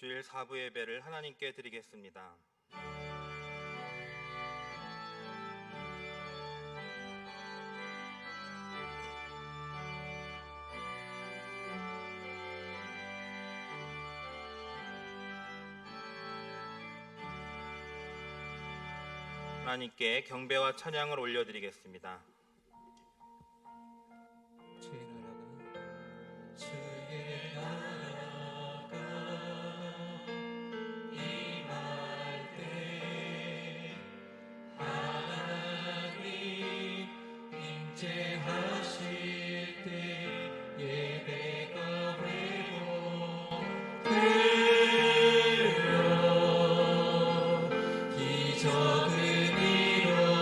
주일 4부 예배를 하나님께 드리겠습니다. 하나님께 경배와 찬양을 올려드리겠습니다. 주의 나라가 임할 때 하나님 임재하실 때 예배가 회복되어 기적은 일어나리라.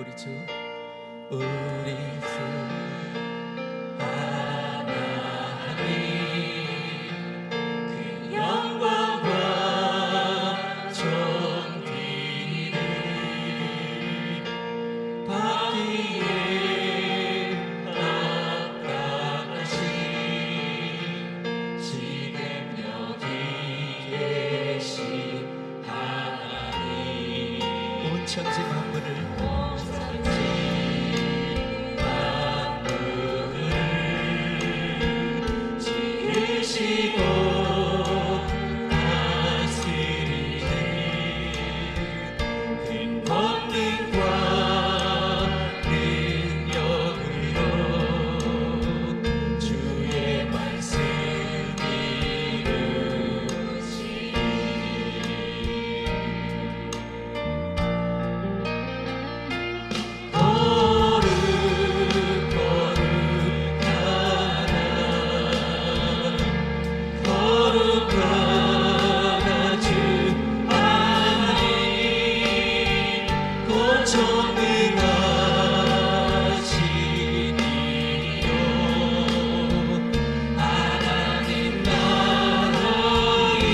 우리 주 하나님 그 영광과 존귀를 받기에 합당하신 지금 여기 계신 하나님 온 천지 만물을 지으시고 다스리는 큰 권능과 능력으로 주의 말씀 이루시니 거룩 거룩하라 거룩하다 주 하나님 곧 전능하신 이요 하나님 나라의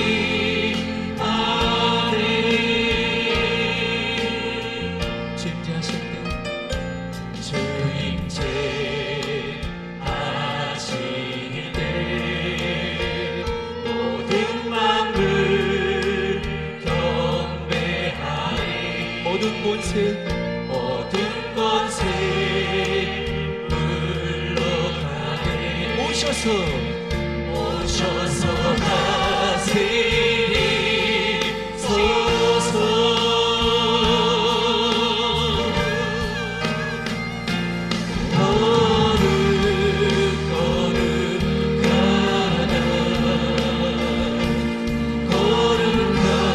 아들 주임제하실 때 주임제하실 때 모든 만물 경배하리 모든 권세 물러가게 오셔서 다스리소서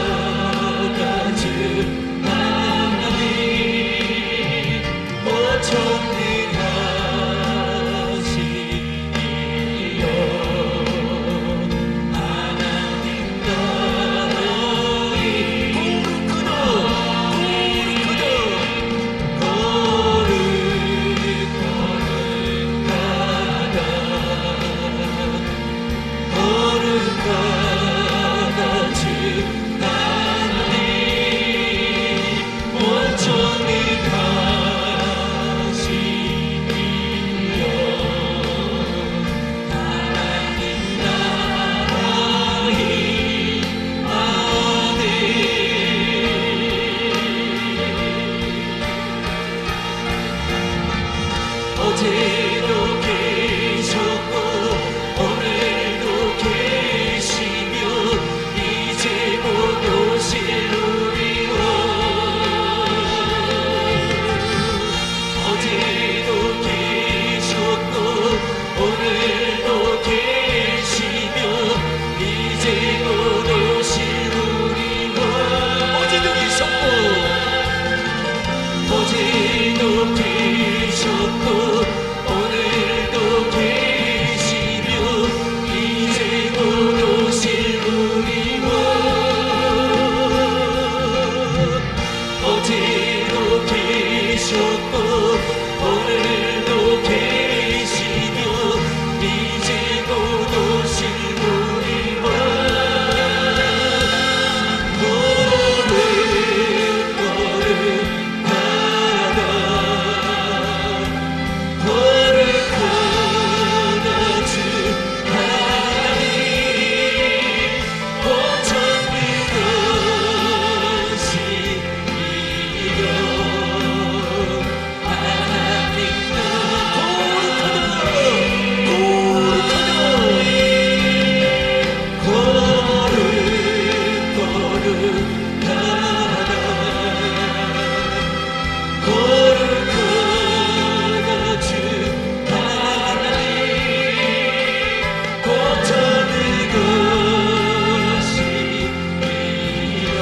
거룩하다 주 하나님 곧 전능하신 이요 하나님 나라의 거룩하다 주 하나님 곧 전능하신 이요 하나님 나라의 아들 어제도 계셨고 오늘도 계시며 이제 곧 오실 우리 원 어제도 계셨고 오늘도 계시며 이제 곧 오실 우리 원 어제도 계셨고 오늘도 계시며 이제 곧 오실 우리 원 어제도 계셨고 오늘도 계시며 이제 곧 오실 우리 원 거룩하다 주 하나님 곧 전능하신 이요 하나님 거룩하다 주 하나님 곧 전능하신 이요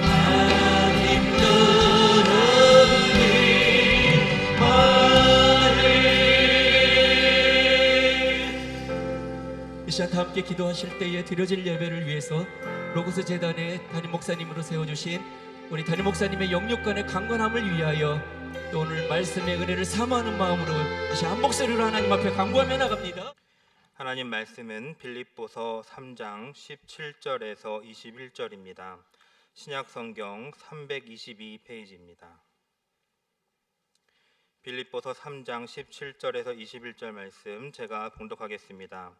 하나님 나라의 아들 이 시간 다 함께 기도하실 때에 드려질 예배를 위해서 로고스 재단의 담임 목사님으로 세워주신 우리 담임 목사님의 영육간의 강건함을 위하여 또 오늘 말씀의 은혜를 사모하는 마음으로 다시 한 목소리로 하나님 앞에 간구하며 나갑니다. 하나님 말씀은 빌립보서 3장 17절에서 21절입니다. 신약 성경 322페이지입니다. 빌립보서 3장 17절에서 21절 말씀 제가 봉독하겠습니다.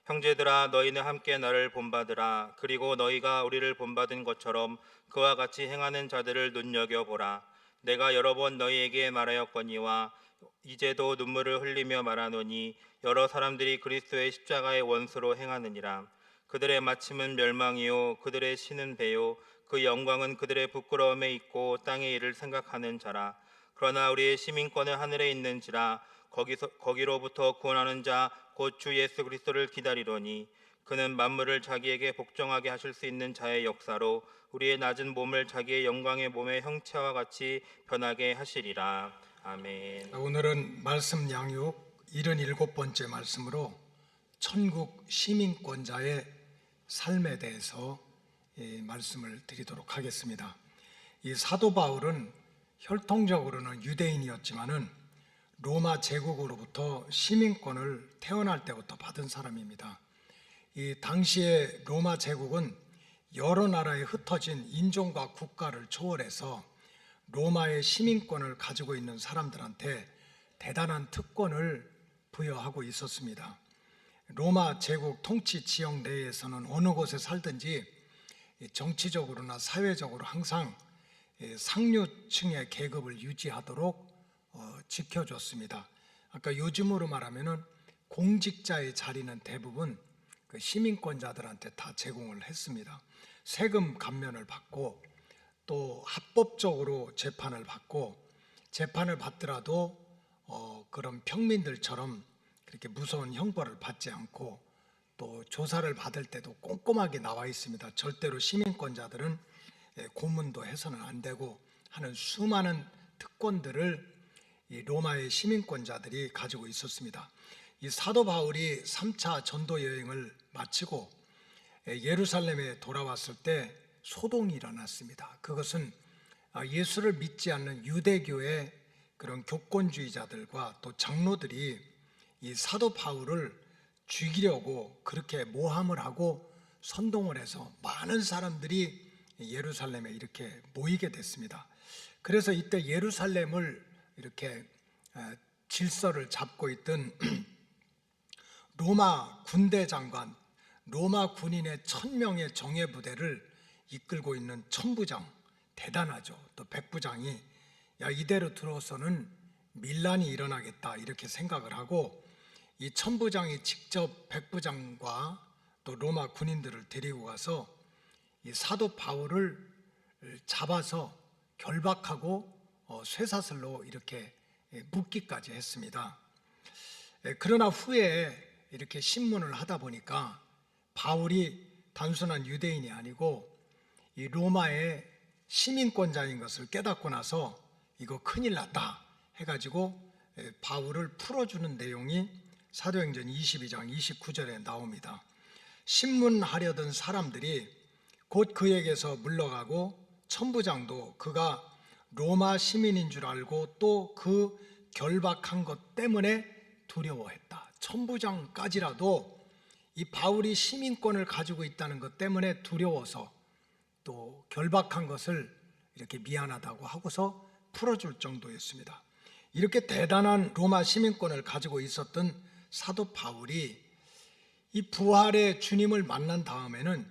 형제들아, 너희는 함께 나를 본받으라. 그리고 너희가 우리를 본받은 것처럼 그와 같이 행하는 자들을 눈여겨보라. 내가 여러 번 너희에게 말하였거니와 이제도 눈물을 흘리며 말하노니 여러 사람들이 그리스도의 십자가의 원수로 행하느니라. 그들의 마침은 멸망이요 그들의 신은 배요 그 영광은 그들의 부끄러움에 있고 땅의 일을 생각하는 자라. 그러나 우리의 시민권은 하늘에 있는지라. 거기로부터 구원하는 자 곧 주 예수 그리스도를 기다리로니 그는 만물을 자기에게 복종하게 하실 수 있는 자의 역사로 우리의 낮은 몸을 자기의 영광의 몸의 형체와 같이 변하게 하시리라. 아멘. 오늘은 말씀 양육 77번째 말씀으로 천국 시민권자의 삶에 대해서 말씀을 드리도록 하겠습니다. 이 사도 바울은 혈통적으로는 유대인이었지만은 로마 제국으로부터 시민권을 태어날 때부터 받은 사람입니다. 이 당시에 로마 제국은 여러 나라에 흩어진 인종과 국가를 초월해서 로마의 시민권을 가지고 있는 사람들한테 대단한 특권을 부여하고 있었습니다. 로마 제국 통치 지역 내에서는 어느 곳에 살든지 정치적으로나 사회적으로 항상 상류층의 계급을 유지하도록 지켜줬습니다. 아까 요즘으로 말하면은 공직자의 자리는 대부분 그 시민권자들한테 다 제공을 했습니다. 세금 감면을 받고 또 합법적으로 재판을 받고 재판을 받더라도 그런 평민들처럼 그렇게 무서운 형벌을 받지 않고 또 조사를 받을 때도 꼼꼼하게 나와 있습니다. 절대로 시민권자들은 고문도 해서는 안 되고 하는 수많은 특권들을 이 로마의 시민권자들이 가지고 있었습니다. 이 사도 바울이 3차 전도 여행을 마치고 예루살렘에 돌아왔을 때 소동이 일어났습니다. 그것은 예수를 믿지 않는 유대교의 그런 교권주의자들과 또 장로들이 이 사도 바울을 죽이려고 그렇게 모함을 하고 선동을 해서 많은 사람들이 예루살렘에 이렇게 모이게 됐습니다. 그래서 이때 예루살렘을 이렇게 질서를 잡고 있던 로마 군대 장관, 로마 군인의 1000명의 정예부대를 이끌고 있는 천부장, 대단하죠. 또 백부장이 이대로 들어서는 밀란이 일어나겠다 이렇게 생각을 하고 이 천부장이 직접 백부장과 또 로마 군인들을 데리고 가서 이 사도 바울을 잡아서 결박하고 쇠사슬로 이렇게 묶기까지 했습니다. 그러나 후에 이렇게 신문을 하다 보니까 바울이 단순한 유대인이 아니고 이 로마의 시민권자인 것을 깨닫고 나서 이거 큰일 났다 해가지고 바울을 풀어주는 내용이 사도행전 22장 29절에 나옵니다. 신문하려던 사람들이 곧 그에게서 물러가고 천부장도 그가 로마 시민인 줄 알고 또 그 결박한 것 때문에 두려워했다. 천부장까지라도 이 바울이 시민권을 가지고 있다는 것 때문에 두려워서 또 결박한 것을 이렇게 미안하다고 하고서 풀어줄 정도였습니다. 이렇게 대단한 로마 시민권을 가지고 있었던 사도 바울이 이 부활의 주님을 만난 다음에는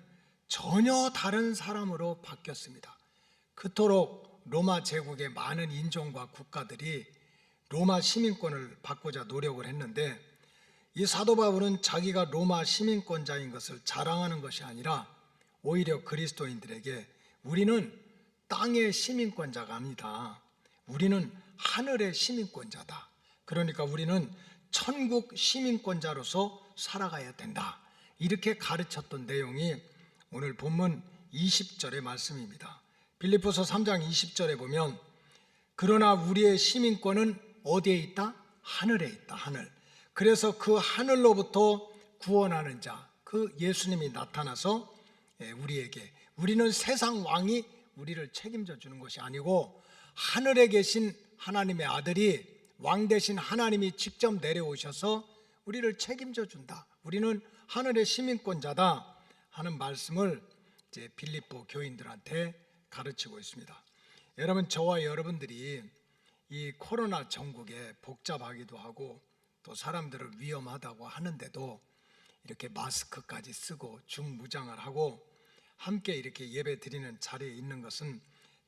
전혀 다른 사람으로 바뀌었습니다. 그토록 로마 제국의 많은 인종과 국가들이 로마 시민권을 받고자 노력을 했는데 이 사도 바울은 자기가 로마 시민권자인 것을 자랑하는 것이 아니라 오히려 그리스도인들에게 우리는 땅의 시민권자가 아니다. 우리는 하늘의 시민권자다. 그러니까 우리는 천국 시민권자로서 살아가야 된다. 이렇게 가르쳤던 내용이 오늘 본문 20절의 말씀입니다. 빌립보서 3장 20절에 보면 그러나 우리의 시민권은 어디에 있다? 하늘에 있다. 하늘. 그래서 그 하늘로부터 구원하는 자, 그 예수님이 나타나서 우리에게 우리는 세상 왕이 우리를 책임져 주는 것이 아니고 하늘에 계신 하나님의 아들이 왕 대신 하나님이 직접 내려오셔서 우리를 책임져 준다. 우리는 하늘의 시민권자다 하는 말씀을 이제 빌립보 교인들한테 가르치고 있습니다. 여러분, 저와 여러분들이 이 코로나 전국에 복잡하기도 하고 또 사람들을 위험하다고 하는데도 이렇게 마스크까지 쓰고 중무장을 하고 함께 이렇게 예배 드리는 자리에 있는 것은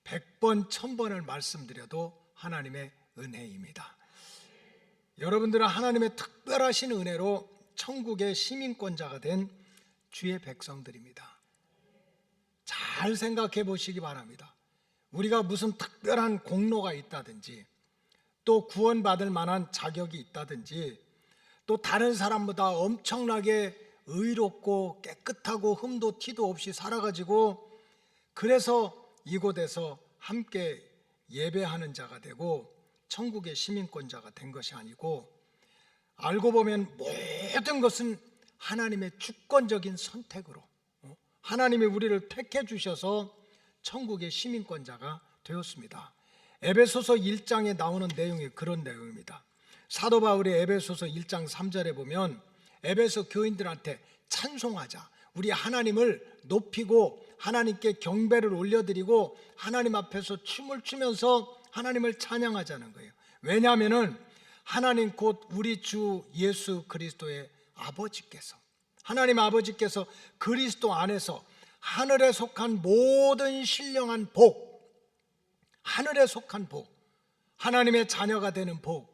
100번 1000번을 말씀드려도 하나님의 은혜입니다. 여러분들은 하나님의 특별하신 은혜로 천국의 시민권자가 된 주의 백성들입니다. 잘 생각해 보시기 바랍니다. 우리가 무슨 특별한 공로가 있다든지 또 구원받을 만한 자격이 있다든지 또 다른 사람보다 엄청나게 의롭고 깨끗하고 흠도 티도 없이 살아가지고 그래서 이곳에서 함께 예배하는 자가 되고 천국의 시민권자가 된 것이 아니고, 알고 보면 모든 것은 하나님의 주권적인 선택으로 하나님이 우리를 택해 주셔서 천국의 시민권자가 되었습니다. 에베소서 1장에 나오는 내용이 그런 내용입니다. 사도 바울이 에베소서 1장 3절에 보면 에베소 교인들한테 찬송하자, 우리 하나님을 높이고 하나님께 경배를 올려드리고 하나님 앞에서 춤을 추면서 하나님을 찬양하자는 거예요. 왜냐하면 하나님 곧 우리 주 예수 그리스도의 아버지께서, 하나님 아버지께서 그리스도 안에서 하늘에 속한 모든 신령한 복, 하늘에 속한 복, 하나님의 자녀가 되는 복,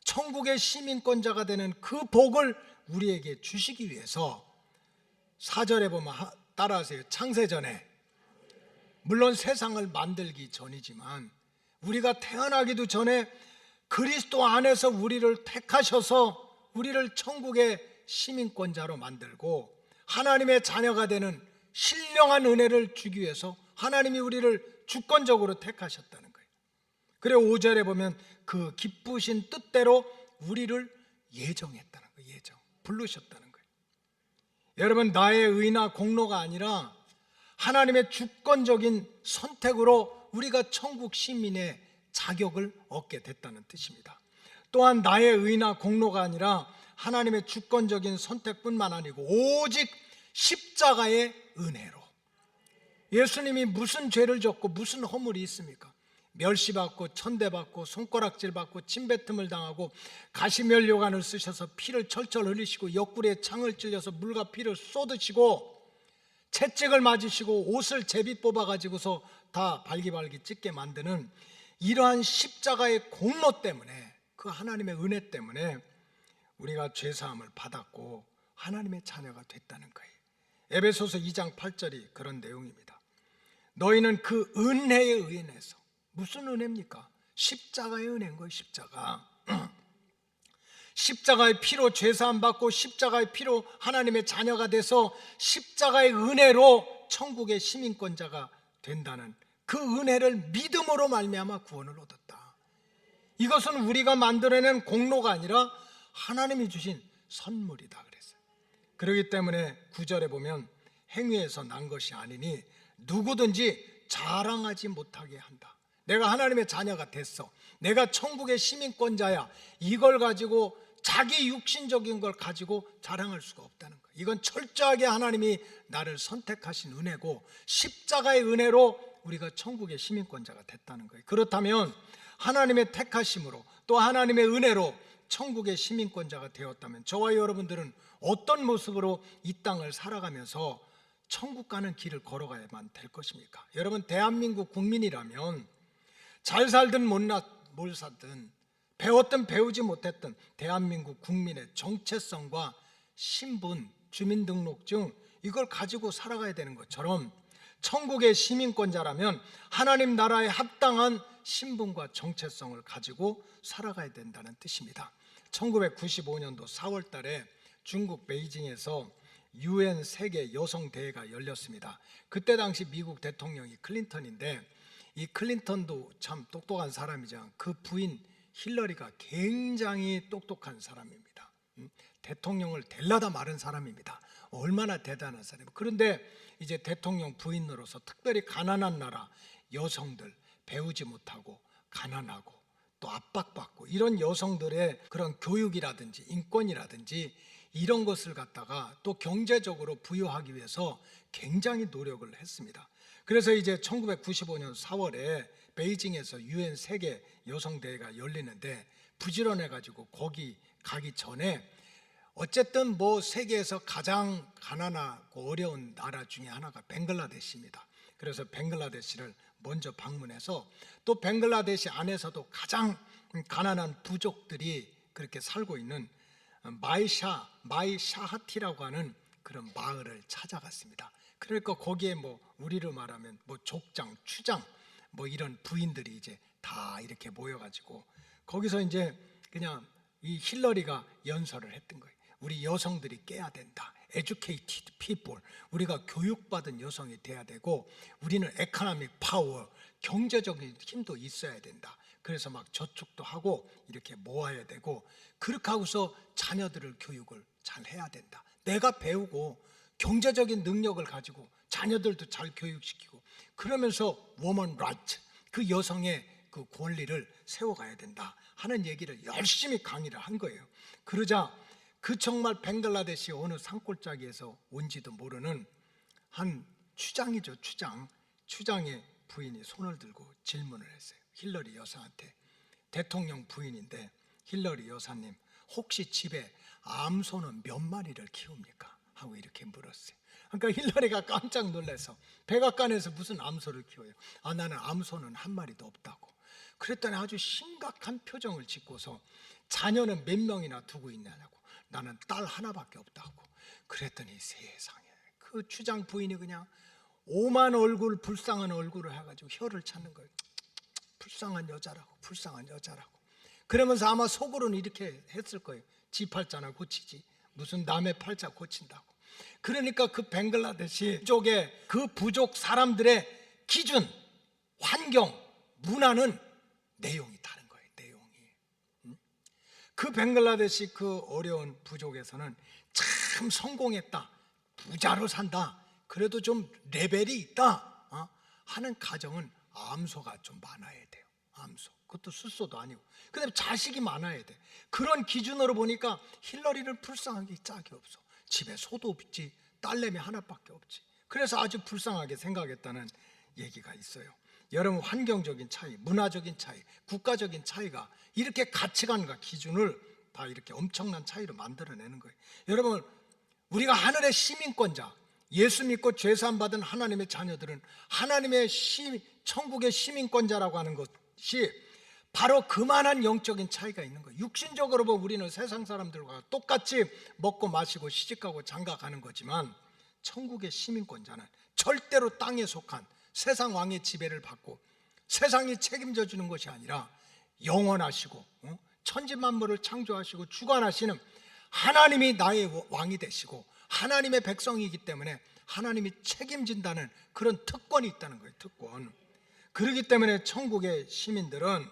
천국의 시민권자가 되는 그 복을 우리에게 주시기 위해서 4절에 보면 따라하세요. 창세전에, 물론 세상을 만들기 전이지만 우리가 태어나기도 전에 그리스도 안에서 우리를 택하셔서 우리를 천국의 시민권자로 만들고 하나님의 자녀가 되는 신령한 은혜를 주기 위해서 하나님이 우리를 주권적으로 택하셨다는 거예요. 그리고 5절에 보면 그 기쁘신 뜻대로 우리를 예정했다는 거예요. 예정, 부르셨다는 거예요. 여러분, 나의 의나 공로가 아니라 하나님의 주권적인 선택으로 우리가 천국 시민의 자격을 얻게 됐다는 뜻입니다. 또한 나의 의나 공로가 아니라 하나님의 주권적인 선택뿐만 아니고 오직 십자가의 은혜로, 예수님이 무슨 죄를 졌고 무슨 허물이 있습니까? 멸시받고 천대받고 손가락질 받고 침뱉음을 당하고 가시면류관을 쓰셔서 피를 철철 흘리시고 옆구리에 창을 찔려서 물과 피를 쏟으시고 채찍을 맞으시고 옷을 제비 뽑아가지고서 다 발기발기 찢게 만드는 이러한 십자가의 공로 때문에, 그 하나님의 은혜 때문에 우리가 죄사함을 받았고 하나님의 자녀가 됐다는 거예요. 에베소서 2장 8절이 그런 내용입니다. 너희는 그 은혜에 의해서, 무슨 은혜입니까? 십자가의 은혜인 거예요. 십자가. 십자가의 피로 죄사함 받고 십자가의 피로 하나님의 자녀가 돼서 십자가의 은혜로 천국의 시민권자가 된다는 그 은혜를 믿음으로 말미암아 구원을 얻었다. 이것은 우리가 만들어낸 공로가 아니라 하나님이 주신 선물이다 그랬어요. 그렇기 때문에 9절에 보면 행위에서 난 것이 아니니 누구든지 자랑하지 못하게 한다. 내가 하나님의 자녀가 됐어, 내가 천국의 시민권자야, 이걸 가지고 자기 육신적인 걸 가지고 자랑할 수가 없다는 거예요. 이건 철저하게 하나님이 나를 선택하신 은혜고 십자가의 은혜로 우리가 천국의 시민권자가 됐다는 거예요. 그렇다면 하나님의 택하심으로 또 하나님의 은혜로 천국의 시민권자가 되었다면 저와 여러분들은 어떤 모습으로 이 땅을 살아가면서 천국 가는 길을 걸어가야만 될 것입니까? 여러분, 대한민국 국민이라면 잘 살든 못 살든 배웠든 배우지 못했든 대한민국 국민의 정체성과 신분, 주민등록증, 이걸 가지고 살아가야 되는 것처럼 천국의 시민권자라면 하나님 나라에 합당한 신분과 정체성을 가지고 살아가야 된다는 뜻입니다. 1995년도 4월 달에 중국 베이징에서 UN 세계 여성대회가 열렸습니다. 그때 당시 미국 대통령이 클린턴인데, 이 클린턴도 참 똑똑한 사람이지만 그 부인 힐러리가 굉장히 똑똑한 사람입니다. 대통령을 될라다 마른 사람입니다. 얼마나 대단한 사람이에요. 그런데 이제 대통령 부인으로서 특별히 가난한 나라 여성들, 배우지 못하고 가난하고 또 압박받고 이런 여성들의 그런 교육이라든지 인권이라든지 이런 것을 갖다가 또 경제적으로 부여하기 위해서 굉장히 노력을 했습니다. 그래서 이제 1995년 4월에 베이징에서 UN 세계 여성대회가 열리는데 부지런해가지고 거기 가기 전에 어쨌든 뭐 세계에서 가장 가난하고 어려운 나라 중에 하나가 벵글라데시입니다. 그래서 벵글라데시를 먼저 방문해서 또 벵글라데시 안에서도 가장 가난한 부족들이 그렇게 살고 있는 마이샤하티라고 하는 그런 마을을 찾아갔습니다. 그러니까 거기에 뭐 우리로 말하면 뭐 족장, 추장 뭐 이런 부인들이 이제 다 이렇게 모여가지고 거기서 이제 그냥 이 힐러리가 연설을 했던 거예요. 우리 여성들이 깨야 된다. educated people. 우리가 교육받은 여성이 돼야 되고 우리는 economic power, 경제적인 힘도 있어야 된다. 그래서 막 저축도 하고 이렇게 모아야 되고 그렇게 하고서 자녀들을 교육을 잘 해야 된다. 내가 배우고 경제적인 능력을 가지고 자녀들도 잘 교육시키고 그러면서 woman right, 그 여성의 그 권리를 세워가야 된다 하는 얘기를 열심히 강의를 한 거예요. 그러자 그 정말 벵글라데시 어느 산골짜기에서 온지도 모르는 한 추장이죠, 추장의 부인이 손을 들고 질문을 했어요. 힐러리 여사한테. 대통령 부인인데 힐러리 여사님 혹시 집에 암소는 몇 마리를 키웁니까? 하고 이렇게 물었어요. 그러니까 힐러리가 깜짝 놀라서 백악관에서 무슨 암소를 키워요? 나는 암소는 한 마리도 없다고. 그랬더니 아주 심각한 표정을 짓고서 자녀는 몇 명이나 두고 있냐고. 나는 딸 하나밖에 없다고. 그랬더니 세상에 그 추장 부인이 그냥 오만 얼굴 불쌍한 얼굴을 해가지고 혀를 찾는 거예요. 불쌍한 여자라고, 불쌍한 여자라고. 그러면서 아마 속으로는 이렇게 했을 거예요. 지 팔자나 고치지 무슨 남의 팔자 고친다고. 그러니까 그 벵글라데시 쪽에 그 부족 사람들의 기준, 환경, 문화는 내용이 다른 거예요. 내용이. 그 벵글라데시 그 어려운 부족에서는 참 성공했다, 부자로 산다, 그래도 좀 레벨이 있다 하는 가정은 암소가 좀 많아야 돼요. 암소. 그것도 숫소도 아니고. 그다음에 자식이 많아야 돼. 그런 기준으로 보니까 힐러리를 불쌍한 게 짝이 없어. 집에 소도 없지, 딸내미 하나밖에 없지. 그래서 아주 불쌍하게 생각했다는 얘기가 있어요. 여러분, 환경적인 차이, 문화적인 차이, 국가적인 차이가 이렇게 가치관과 기준을 다 이렇게 엄청난 차이로 만들어내는 거예요. 여러분, 우리가 하늘의 시민권자, 예수 믿고 죄사함 받은 하나님의 자녀들은 하나님의 천국의 시민권자라고 하는 것이 바로 그만한 영적인 차이가 있는 거예요. 육신적으로 보면 우리는 세상 사람들과 똑같이 먹고 마시고 시집가고 장가가는 거지만 천국의 시민권자는 절대로 땅에 속한 세상 왕의 지배를 받고 세상이 책임져 주는 것이 아니라 영원하시고 천지만물을 창조하시고 주관하시는 하나님이 나의 왕이 되시고 하나님의 백성이기 때문에 하나님이 책임진다는 그런 특권이 있다는 거예요. 특권. 그렇기 때문에 천국의 시민들은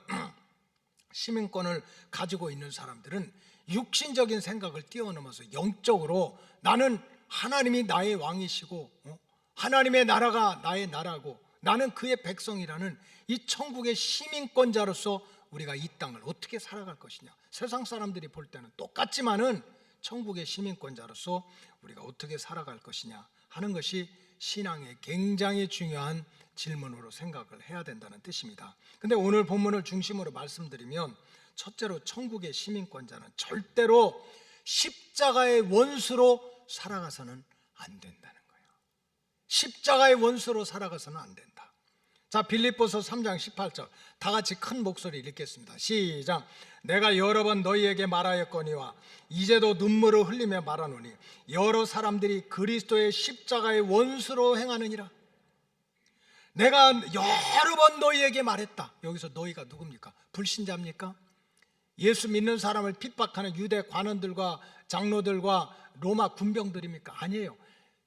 시민권을 가지고 있는 사람들은 육신적인 생각을 뛰어넘어서 영적으로 나는 하나님이 나의 왕이시고 하나님의 나라가 나의 나라고 나는 그의 백성이라는 이 천국의 시민권자로서 우리가 이 땅을 어떻게 살아갈 것이냐. 세상 사람들이 볼 때는 똑같지만은 천국의 시민권자로서 우리가 어떻게 살아갈 것이냐 하는 것이 신앙의 굉장히 중요한 질문으로 생각을 해야 된다는 뜻입니다. 근데 오늘 본문을 중심으로 말씀드리면 첫째로 천국의 시민권자는 절대로 십자가의 원수로 살아가서는 안 된다는 거예요. 십자가의 원수로 살아가서는 안 된다. 자, 빌립보서 3장 18절 다 같이 큰 목소리 읽겠습니다. 시작. 내가 여러 번 너희에게 말하였거니와 이제도 눈물을 흘리며 말하노니 여러 사람들이 그리스도의 십자가의 원수로 행하느니라. 내가 여러 번 너희에게 말했다. 여기서 너희가 누굽니까? 불신자입니까? 예수 믿는 사람을 핍박하는 유대 관원들과 장로들과 로마 군병들입니까? 아니에요.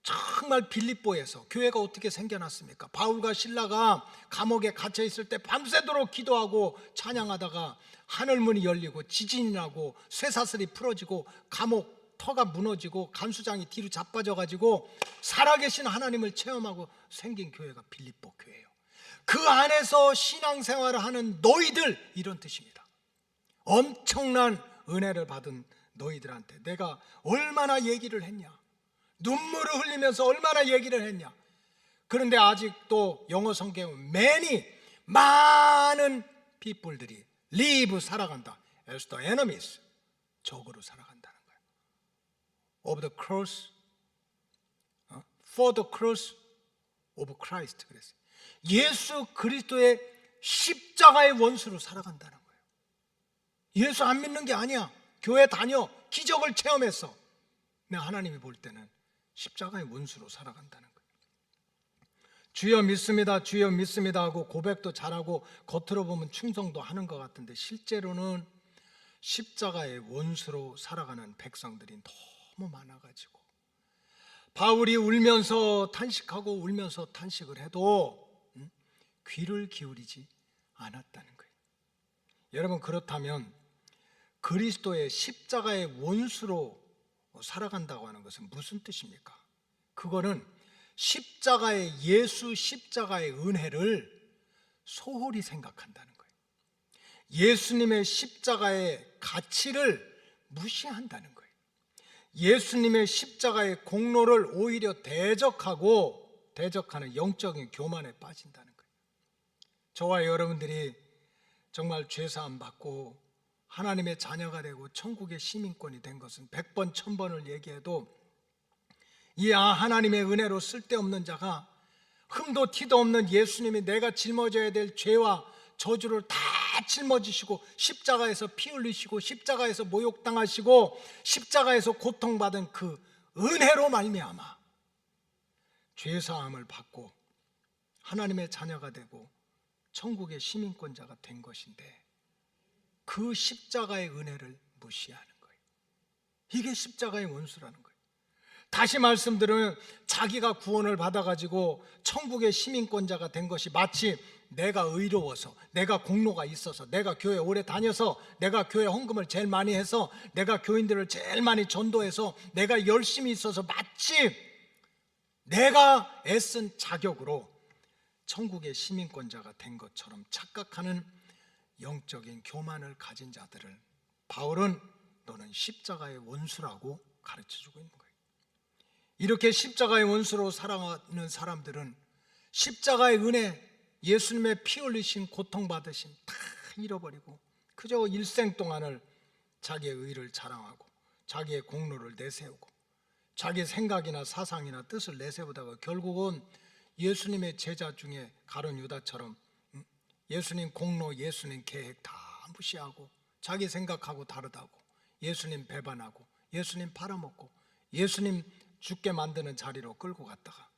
정말 빌립보에서 교회가 어떻게 생겨났습니까? 바울과 실라가 감옥에 갇혀 있을 때 밤새도록 기도하고 찬양하다가 하늘문이 열리고 지진이 나고 쇠사슬이 풀어지고 감옥 터가 무너지고 간수장이 뒤로 자빠져가지고 살아계신 하나님을 체험하고 생긴 교회가 빌립보 교회예요. 그 안에서 신앙생활을 하는 너희들, 이런 뜻입니다. 엄청난 은혜를 받은 너희들한테 내가 얼마나 얘기를 했냐, 눈물을 흘리면서 얼마나 얘기를 했냐. 그런데 아직도 영어 성경은 많은 people들이 live, 살아간다, as the enemies, 적으로 살아간다는 거예요. of the cross, for the cross of Christ. 그랬어요. 예수 그리스도의 십자가의 원수로 살아간다는 거예요. 예수 안 믿는 게 아니야. 교회 다녀, 기적을 체험했어. 근데 하나님이 볼 때는 십자가의 원수로 살아간다는 거예요. 주여 믿습니다, 주여 믿습니다 하고 고백도 잘하고 겉으로 보면 충성도 하는 것 같은데 실제로는 십자가의 원수로 살아가는 백성들이 너무 많아가지고 바울이 울면서 탄식하고 울면서 탄식을 해도 귀를 기울이지 않았다는 거예요. 여러분, 그렇다면 그리스도의 십자가의 원수로 살아간다고 하는 것은 무슨 뜻입니까? 그거는 예수 십자가의 은혜를 소홀히 생각한다는 거예요. 예수님의 십자가의 가치를 무시한다는 거예요. 예수님의 십자가의 공로를 오히려 대적하는 영적인 교만에 빠진다는 거예요. 저와 여러분들이 정말 죄사함 받고 하나님의 자녀가 되고 천국의 시민권이 된 것은 100번 1000번을 얘기해도 이 하나님의 은혜로 쓸데없는 자가 흠도 티도 없는 예수님이 내가 짊어져야 될 죄와 저주를 다 짊어지시고 십자가에서 피 흘리시고 십자가에서 모욕당하시고 십자가에서 고통받은 그 은혜로 말미암아 죄사함을 받고 하나님의 자녀가 되고 천국의 시민권자가 된 것인데 그 십자가의 은혜를 무시하는 거예요. 이게 십자가의 원수라는 거예요. 다시 말씀드리면 자기가 구원을 받아가지고 천국의 시민권자가 된 것이 마치 내가 의로워서, 내가 공로가 있어서, 내가 교회 오래 다녀서, 내가 교회 헌금을 제일 많이 해서, 내가 교인들을 제일 많이 전도해서, 내가 열심히 있어서 마치 내가 애쓴 자격으로 천국의 시민권자가 된 것처럼 착각하는 영적인 교만을 가진 자들을 바울은 너는 십자가의 원수라고 가르쳐주고 있는 거예요. 이렇게 십자가의 원수로 살아가는 사람들은 십자가의 은혜, 예수님의 피 흘리신 고통받으심 다 잃어버리고 그저 일생 동안을 자기의 의를 자랑하고 자기의 공로를 내세우고 자기의 생각이나 사상이나 뜻을 내세우다가 결국은 예수님의 제자 중에 가룟 유다처럼 예수님 공로, 예수님 계획 다 무시하고 자기 생각하고 다르다고 예수님 배반하고 예수님 팔아먹고 예수님 죽게 만드는 자리로 끌고 갔다가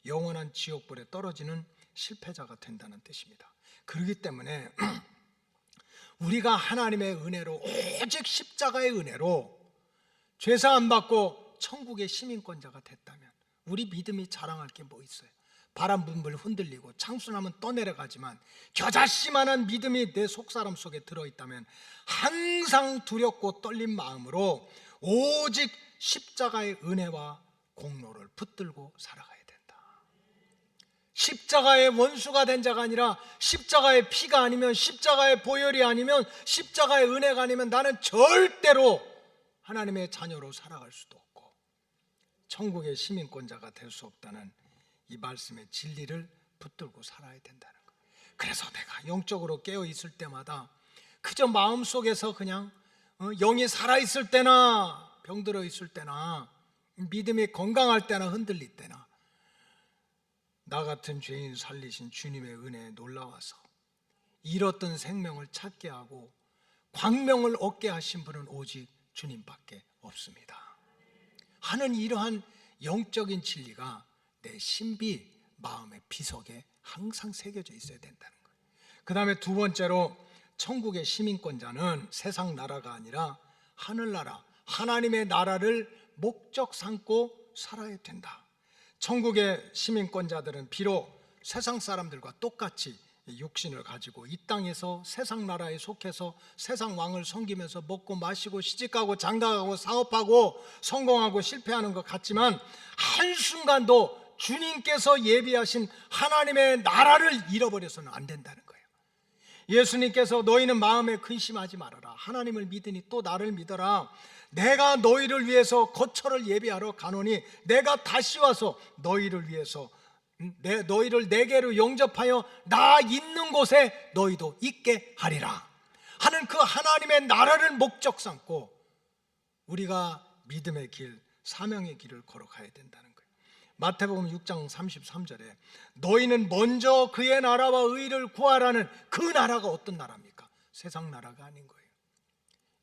영원한 지옥불에 떨어지는 실패자가 된다는 뜻입니다. 그렇기 때문에 우리가 하나님의 은혜로, 오직 십자가의 은혜로 죄사함 받고 천국의 시민권자가 됐다면 우리 믿음이 자랑할 게 뭐 있어요? 바람 분불 흔들리고 창수나면 떠내려가지만 겨자씨만한 믿음이 내 속사람 속에 들어있다면 항상 두렵고 떨린 마음으로 오직 십자가의 은혜와 공로를 붙들고 살아가야 된다. 십자가의 원수가 된 자가 아니라 십자가의 피가 아니면, 십자가의 보혈이 아니면, 십자가의 은혜가 아니면 나는 절대로 하나님의 자녀로 살아갈 수도 없고 천국의 시민권자가 될 수 없다는 이 말씀의 진리를 붙들고 살아야 된다는 거예요. 그래서 내가 영적으로 깨어 있을 때마다 그저 마음속에서 그냥 영이 살아있을 때나 병들어 있을 때나 믿음이 건강할 때나 흔들릴 때나 나 같은 죄인 살리신 주님의 은혜에 놀라워서 잃었던 생명을 찾게 하고 광명을 얻게 하신 분은 오직 주님밖에 없습니다. 하는 이러한 영적인 진리가 내 신비, 마음의 비석에 항상 새겨져 있어야 된다는 거예요. 그 다음에 두 번째로 천국의 시민권자는 세상 나라가 아니라 하늘나라, 하나님의 나라를 목적 삼고 살아야 된다. 천국의 시민권자들은 비록 세상 사람들과 똑같이 육신을 가지고 이 땅에서 세상 나라에 속해서 세상 왕을 섬기면서 먹고 마시고 시집가고 장가가고 사업하고 성공하고 실패하는 것 같지만 한순간도 주님께서 예비하신 하나님의 나라를 잃어버려서는 안 된다는 거예요. 예수님께서 너희는 마음에 근심하지 말아라. 하나님을 믿으니 또 나를 믿어라. 내가 너희를 위해서 거처를 예비하러 가노니 내가 다시 와서 너희를 위해서 너희를 내게로 영접하여 나 있는 곳에 너희도 있게 하리라 하는 그 하나님의 나라를 목적 삼고 우리가 믿음의 길, 사명의 길을 걸어가야 된다는 거예요. 마태복음 6장 33절에 너희는 먼저 그의 나라와 의를 구하라는 그 나라가 어떤 나라입니까? 세상 나라가 아닌 거예요.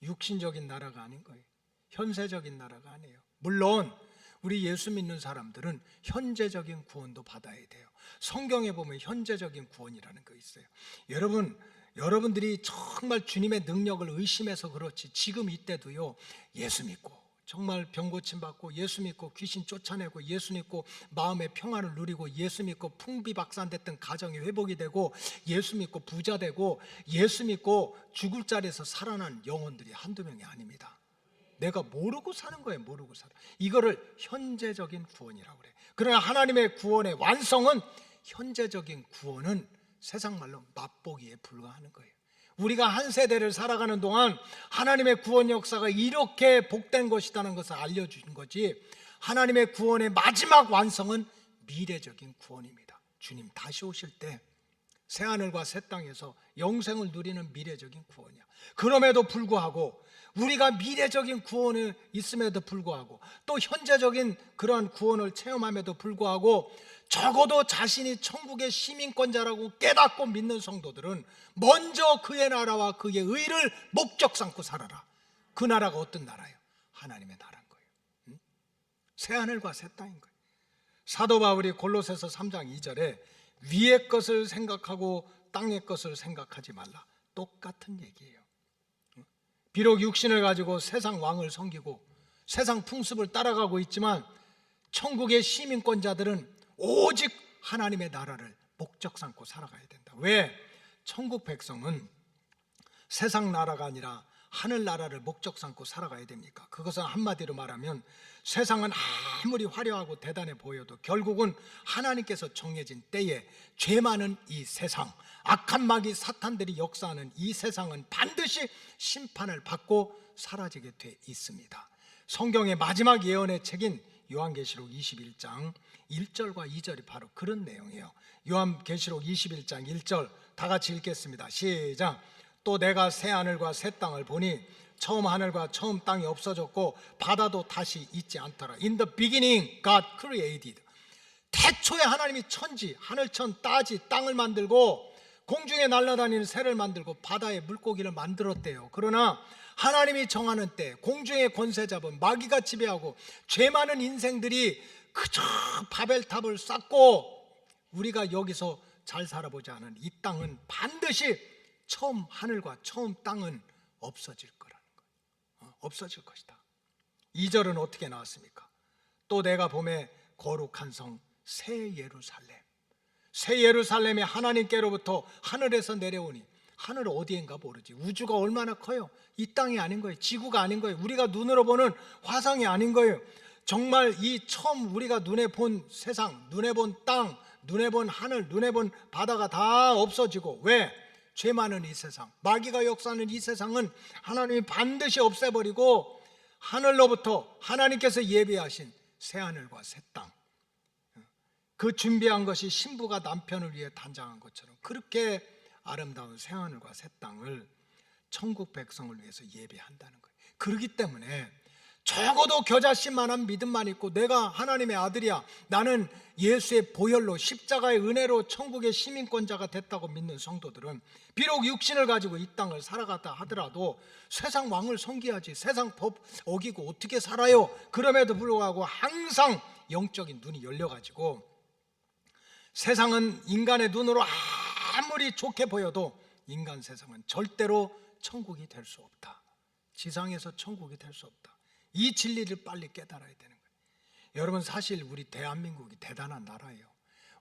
육신적인 나라가 아닌 거예요. 현세적인 나라가 아니에요. 물론 우리 예수 믿는 사람들은 현재적인 구원도 받아야 돼요. 성경에 보면 현재적인 구원이라는 거 있어요. 여러분들이 정말 주님의 능력을 의심해서 그렇지 지금 이때도요 예수 믿고 정말 병 고침 받고 예수 믿고 귀신 쫓아내고 예수 믿고 마음의 평안을 누리고 예수 믿고 풍비박산됐던 가정이 회복이 되고 예수 믿고 부자 되고 예수 믿고 죽을 자리에서 살아난 영혼들이 한두 명이 아닙니다. 내가 모르고 사는 거예요. 모르고 살아. 이거를 현재적인 구원이라고 그래요. 그러나 하나님의 구원의 완성은 현재적인 구원은 세상 말로 맛보기에 불과하는 거예요. 우리가 한 세대를 살아가는 동안 하나님의 구원 역사가 이렇게 복된 것이라는 것을 알려주신 거지 하나님의 구원의 마지막 완성은 미래적인 구원입니다. 주님 다시 오실 때 새하늘과 새 땅에서 영생을 누리는 미래적인 구원이야. 그럼에도 불구하고 우리가 미래적인 구원이 있음에도 불구하고 또 현재적인 그러한 구원을 체험함에도 불구하고 적어도 자신이 천국의 시민권자라고 깨닫고 믿는 성도들은 먼저 그의 나라와 그의 의를 목적 삼고 살아라. 그 나라가 어떤 나라예요? 하나님의 나라인 거예요. 새하늘과 새 땅인 거예요. 사도 바울이 골로새서 3장 2절에 위의 것을 생각하고 땅의 것을 생각하지 말라. 똑같은 얘기예요. 비록 육신을 가지고 세상 왕을 섬기고 세상 풍습을 따라가고 있지만 천국의 시민권자들은 오직 하나님의 나라를 목적 삼고 살아가야 된다. 왜? 천국 백성은 세상 나라가 아니라 하늘 나라를 목적 삼고 살아가야 됩니까? 그것은 한마디로 말하면 세상은 아무리 화려하고 대단해 보여도 결국은 하나님께서 정해진 때에 죄 많은 이 세상, 악한 마귀 사탄들이 역사하는 이 세상은 반드시 심판을 받고 사라지게 돼 있습니다. 성경의 마지막 예언의 책인 요한계시록 21장 1절과 2절이 바로 그런 내용이에요. 요한계시록 21장 1절 다 같이 읽겠습니다. 시작. 또 내가 새 하늘과 새 땅을 보니 처음 하늘과 처음 땅이 없어졌고 바다도 다시 있지 않더라. In the beginning God created. 태초에 하나님이 천지, 하늘천, 따지, 땅을 만들고 공중에 날아다니는 새를 만들고 바다에 물고기를 만들었대요. 그러나 하나님이 정하는 때 공중의 권세 잡은 마귀가 지배하고 죄 많은 인생들이 그저 바벨탑을 쌓고 우리가 여기서 잘 살아보지 않은 이 땅은 반드시 처음 하늘과 처음 땅은 없어질 거라는 거예요. 없어질 것이다. 2절은 어떻게 나왔습니까? 또 내가 봄에 거룩한 성 새 예루살렘, 새 예루살렘이 하나님께로부터 하늘에서 내려오니, 하늘 어디인가 모르지. 우주가 얼마나 커요. 이 땅이 아닌 거예요. 지구가 아닌 거예요. 우리가 눈으로 보는 화성이 아닌 거예요. 정말 이 처음 우리가 눈에 본 세상, 눈에 본 땅, 눈에 본 하늘, 눈에 본 바다가 다 없어지고. 왜? 죄 많은 이 세상, 마귀가 역사하는 이 세상은 하나님이 반드시 없애버리고 하늘로부터 하나님께서 예비하신 새하늘과 새 땅, 그 준비한 것이 신부가 남편을 위해 단장한 것처럼 그렇게 아름다운 새하늘과 새 땅을 천국 백성을 위해서 예비한다는 거예요. 그렇기 때문에 적어도 겨자씨만한 믿음만 있고 내가 하나님의 아들이야, 나는 예수의 보혈로 십자가의 은혜로 천국의 시민권자가 됐다고 믿는 성도들은 비록 육신을 가지고 이 땅을 살아갔다 하더라도 세상 왕을 섬겨야지, 세상 법 어기고 어떻게 살아요? 그럼에도 불구하고 항상 영적인 눈이 열려가지고 세상은 인간의 눈으로 아무리 좋게 보여도 인간 세상은 절대로 천국이 될 수 없다. 지상에서 천국이 될 수 없다. 이 진리를 빨리 깨달아야 되는 거예요. 여러분, 사실 우리 대한민국이 대단한 나라예요.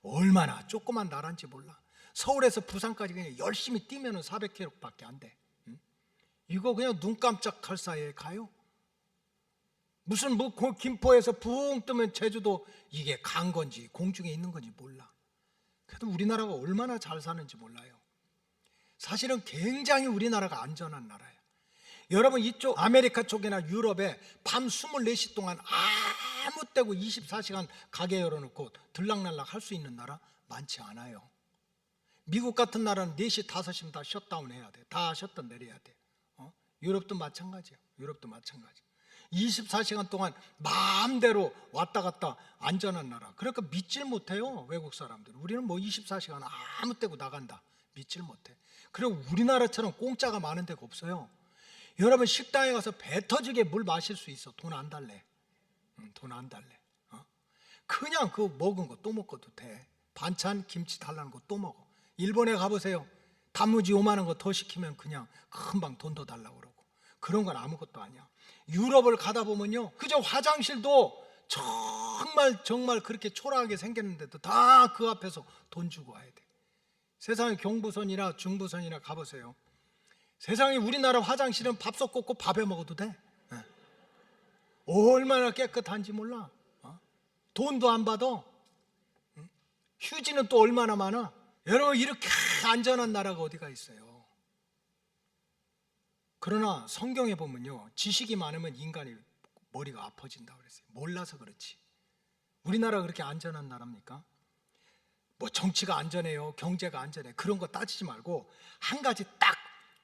얼마나 조그만 나라인지 몰라. 서울에서 부산까지 그냥 열심히 뛰면 400km밖에 안 돼. 이거 그냥 눈 깜짝할 사이에 가요. 무슨 뭐 김포에서 붕 뜨면 제주도 이게 간 건지 공중에 있는 건지 몰라. 그래도 우리나라가 얼마나 잘 사는지 몰라요. 사실은 굉장히 우리나라가 안전한 나라예요. 여러분 이쪽 아메리카 쪽이나 유럽에 밤 24시 동안 아무 때고 24시간 가게 열어놓고 들락날락 할 수 있는 나라 많지 않아요. 미국 같은 나라는 4시 5시면 다 셧다운 해야 돼. 다 셧다운 내려야 돼. 유럽도 마찬가지예요. 유럽도 마찬가지. 24시간 동안 마음대로 왔다 갔다 안전한 나라. 그러니까 믿질 못해요, 외국 사람들. 우리는 뭐 24시간 아무 때고 나간다. 믿질 못해. 그리고 우리나라처럼 공짜가 많은 데가 없어요. 여러분 식당에 가서 배 터지게 물 마실 수 있어. 돈 안 달래. 돈 안 달래. 그냥 그 먹은 거 또 먹어도 돼. 반찬 김치 달라는 거 또 먹어. 일본에 가보세요. 단무지 5만 원 거 더 시키면 그냥 금방 돈 더 달라고 그러고. 그런 건 아무것도 아니야. 유럽을 가다 보면요, 그저 화장실도 정말 그렇게 초라하게 생겼는데도 다 그 앞에서 돈 주고 와야 돼. 세상에 경부선이나 중부선이나 가보세요. 세상에 우리나라 화장실은 밥솥 꽂고 밥에 먹어도 돼. 얼마나 깨끗한지 몰라. 돈도 안 받아. 휴지는 또 얼마나 많아. 여러분 이렇게 안전한 나라가 어디가 있어요. 그러나 성경에 보면요, 지식이 많으면 인간이 머리가 아파진다고 그랬어요. 몰라서 그렇지. 우리나라가 그렇게 안전한 나라입니까? 뭐 정치가 안전해요, 경제가 안전해, 그런 거 따지지 말고 한 가지 딱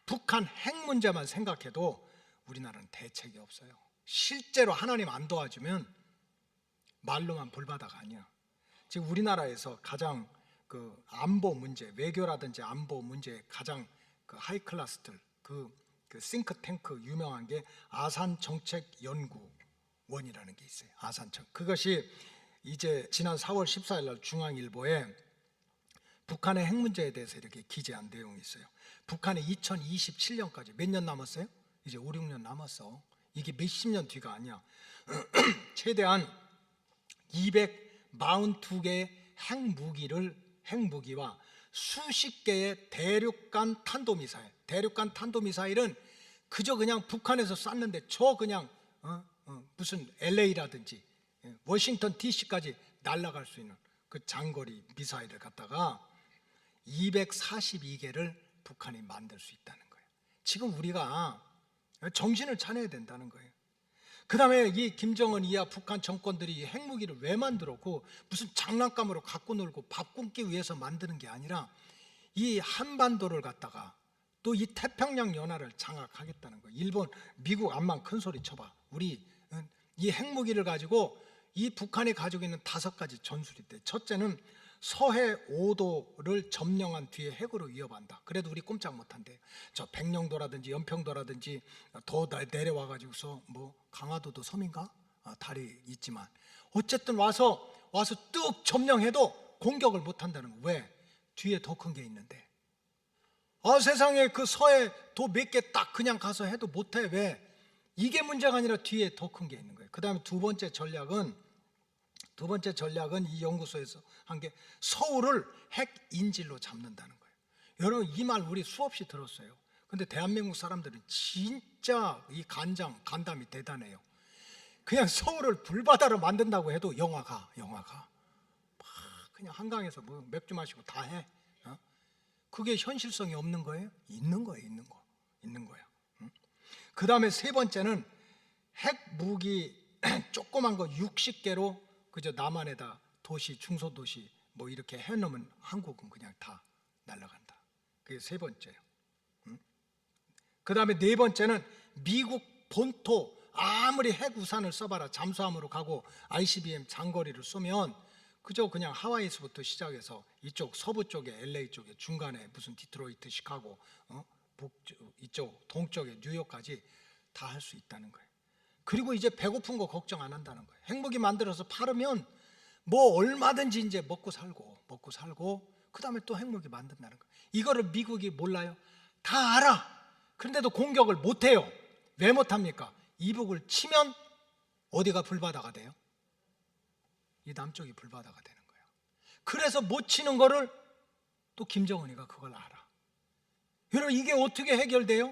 북한 핵 문제만 생각해도 우리나라는 대책이 없어요. 실제로 하나님 안 도와주면 말로만 불바다가 아니야. 지금 우리나라에서 가장 그 안보 문제, 외교라든지 안보 문제 가장 그 하이 클래스들, 그 싱크탱크 유명한 게 아산정책연구원이라는 게 있어요. 아산청. 그것이 이제 지난 4월 14일 날 중앙일보에 북한의 핵 문제에 대해서 이렇게 기재한 내용이 있어요. 북한이 2027년까지 몇 년 남았어요? 이제 5, 6년 남았어. 이게 몇십 년 뒤가 아니야. 최대한 242개의 핵무기와 수십 개의 대륙간 탄도미사일은 그저 그냥 북한에서 쐈는데 저 그냥 무슨 LA라든지 워싱턴 DC까지 날아갈 수 있는 그 장거리 미사일을 갖다가 242개를 북한이 만들 수 있다는 거예요. 지금 우리가 정신을 차려야 된다는 거예요. 그 다음에 이 김정은 이하 북한 정권들이 핵무기를 왜 만들었고 무슨 장난감으로 갖고 놀고 밥 굶기 위해서 만드는 게 아니라 이 한반도를 갖다가 또 이 태평양 연화를 장악하겠다는 거예요. 일본, 미국 암만 큰 소리 쳐봐. 우리 이 핵무기를 가지고 이 북한이 가지고 있는 5가지 전술이 있대. 첫째는 서해 5도를 점령한 뒤에 핵으로 위협한다. 그래도 우리 꼼짝 못한대. 저 백령도라든지 연평도라든지 더 내려와가지고서 뭐 강화도도 섬인가? 달이 있지만 어쨌든 와서 뚝 점령해도 공격을 못한다는 거. 왜? 뒤에 더 큰 게 있는데. 세상에 그 서해 도 몇 개 딱 그냥 가서 해도 못해. 왜? 이게 문제가 아니라 뒤에 더 큰 게 있는 거예요. 그 다음에 두 번째 전략은 이 연구소에서 한 게 서울을 핵 인질로 잡는다는 거예요. 여러분 이 말 우리 수없이 들었어요. 근데 대한민국 사람들은 진짜 이 간담이 대단해요. 그냥 서울을 불바다로 만든다고 해도 영화가 그냥 한강에서 뭐 맥주 마시고 다 해. 그게 현실성이 없는 거예요? 있는 거예요. 있는 거야. 그 다음에 세 번째는 핵무기 조그만 거 60개로 그저 남한에다 도시, 중소도시 뭐 이렇게 해놓으면 한국은 그냥 다 날아간다. 그게 세 번째예요. 그 다음에 네 번째는 미국 본토 아무리 핵 우산을 써봐라 잠수함으로 가고 ICBM 장거리를 쏘면 그저 그냥 하와이에서부터 시작해서 이쪽 서부 쪽에 LA 쪽에 중간에 무슨 디트로이트, 시카고, 이쪽 동쪽에 뉴욕까지 다 할 수 있다는 거예요. 그리고 이제 배고픈 거 걱정 안 한다는 거예요. 핵무기 만들어서 팔으면 뭐 얼마든지 이제 먹고 살고 그 다음에 또 핵무기 만든다는 거예요. 이거를 미국이 몰라요? 다 알아. 그런데도 공격을 못해요. 왜 못합니까? 이북을 치면 어디가 불바다가 돼요? 이 남쪽이 불바다가 되는 거예요. 그래서 못 치는 거를 또 김정은이가 그걸 알아. 여러분, 이게 어떻게 해결돼요?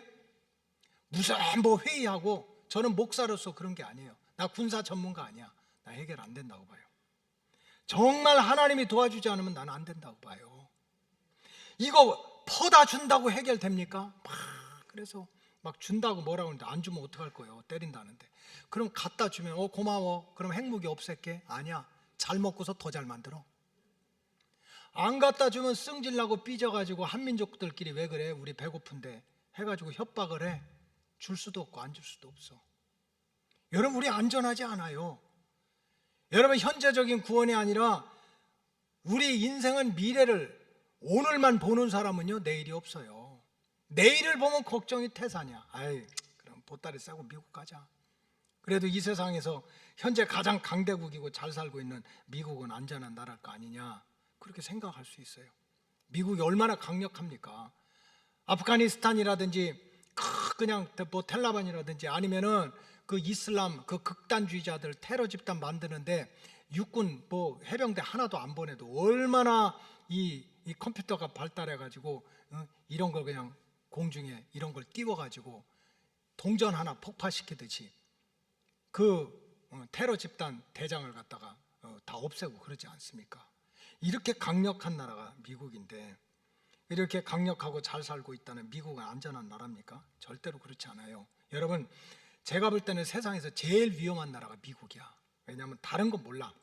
무슨 뭐 회의하고, 저는 목사로서 그런 게 아니에요. 나 군사 전문가 아니야. 나 해결 안 된다고 봐요. 정말 하나님이 도와주지 않으면 나는 안 된다고 봐요. 이거 퍼다 준다고 해결됩니까? 그래서 막 준다고 뭐라고 하는데 안 주면 어떡할 거예요? 때린다는데. 그럼 갖다 주면 고마워. 그럼 핵무기 없앨게. 아니야. 잘 먹고서 더 잘 만들어. 안 갖다 주면 승질나고 삐져가지고 한민족들끼리 왜 그래? 우리 배고픈데 해가지고 협박을 해. 줄 수도 없고 안 줄 수도 없어. 여러분, 우리 안전하지 않아요. 여러분, 현재적인 구원이 아니라 우리 인생은 미래를, 오늘만 보는 사람은요 내일이 없어요. 내일을 보면 걱정이 태산이야. 아이, 그럼 보따리 싸고 미국 가자. 그래도 이 세상에서 현재 가장 강대국이고 잘 살고 있는 미국은 안전한 나라일 거 아니냐, 그렇게 생각할 수 있어요. 미국이 얼마나 강력합니까? 아프가니스탄이라든지 그냥 뭐 텔라반이라든지 아니면은 그 이슬람 그 극단주의자들 테러 집단 만드는데 육군 뭐 해병대 하나도 안 보내도 얼마나 이 컴퓨터가 발달해 가지고 이런 걸 그냥 공중에 이런 걸 띄워 가지고 동전 하나 폭파시키듯이 그 테러 집단 대장을 갖다가 다 없애고 그러지 않습니까? 이렇게 강력한 나라가 미국인데, 이렇게 강력하고 잘 살고 있다는 미국은 안전한 나라입니까? 절대로 그렇지 않아요. 여러분, 제가 볼 때는 세상에서 제일 위험한 나라가 미국이야. 왜냐하면 다른 건 몰라.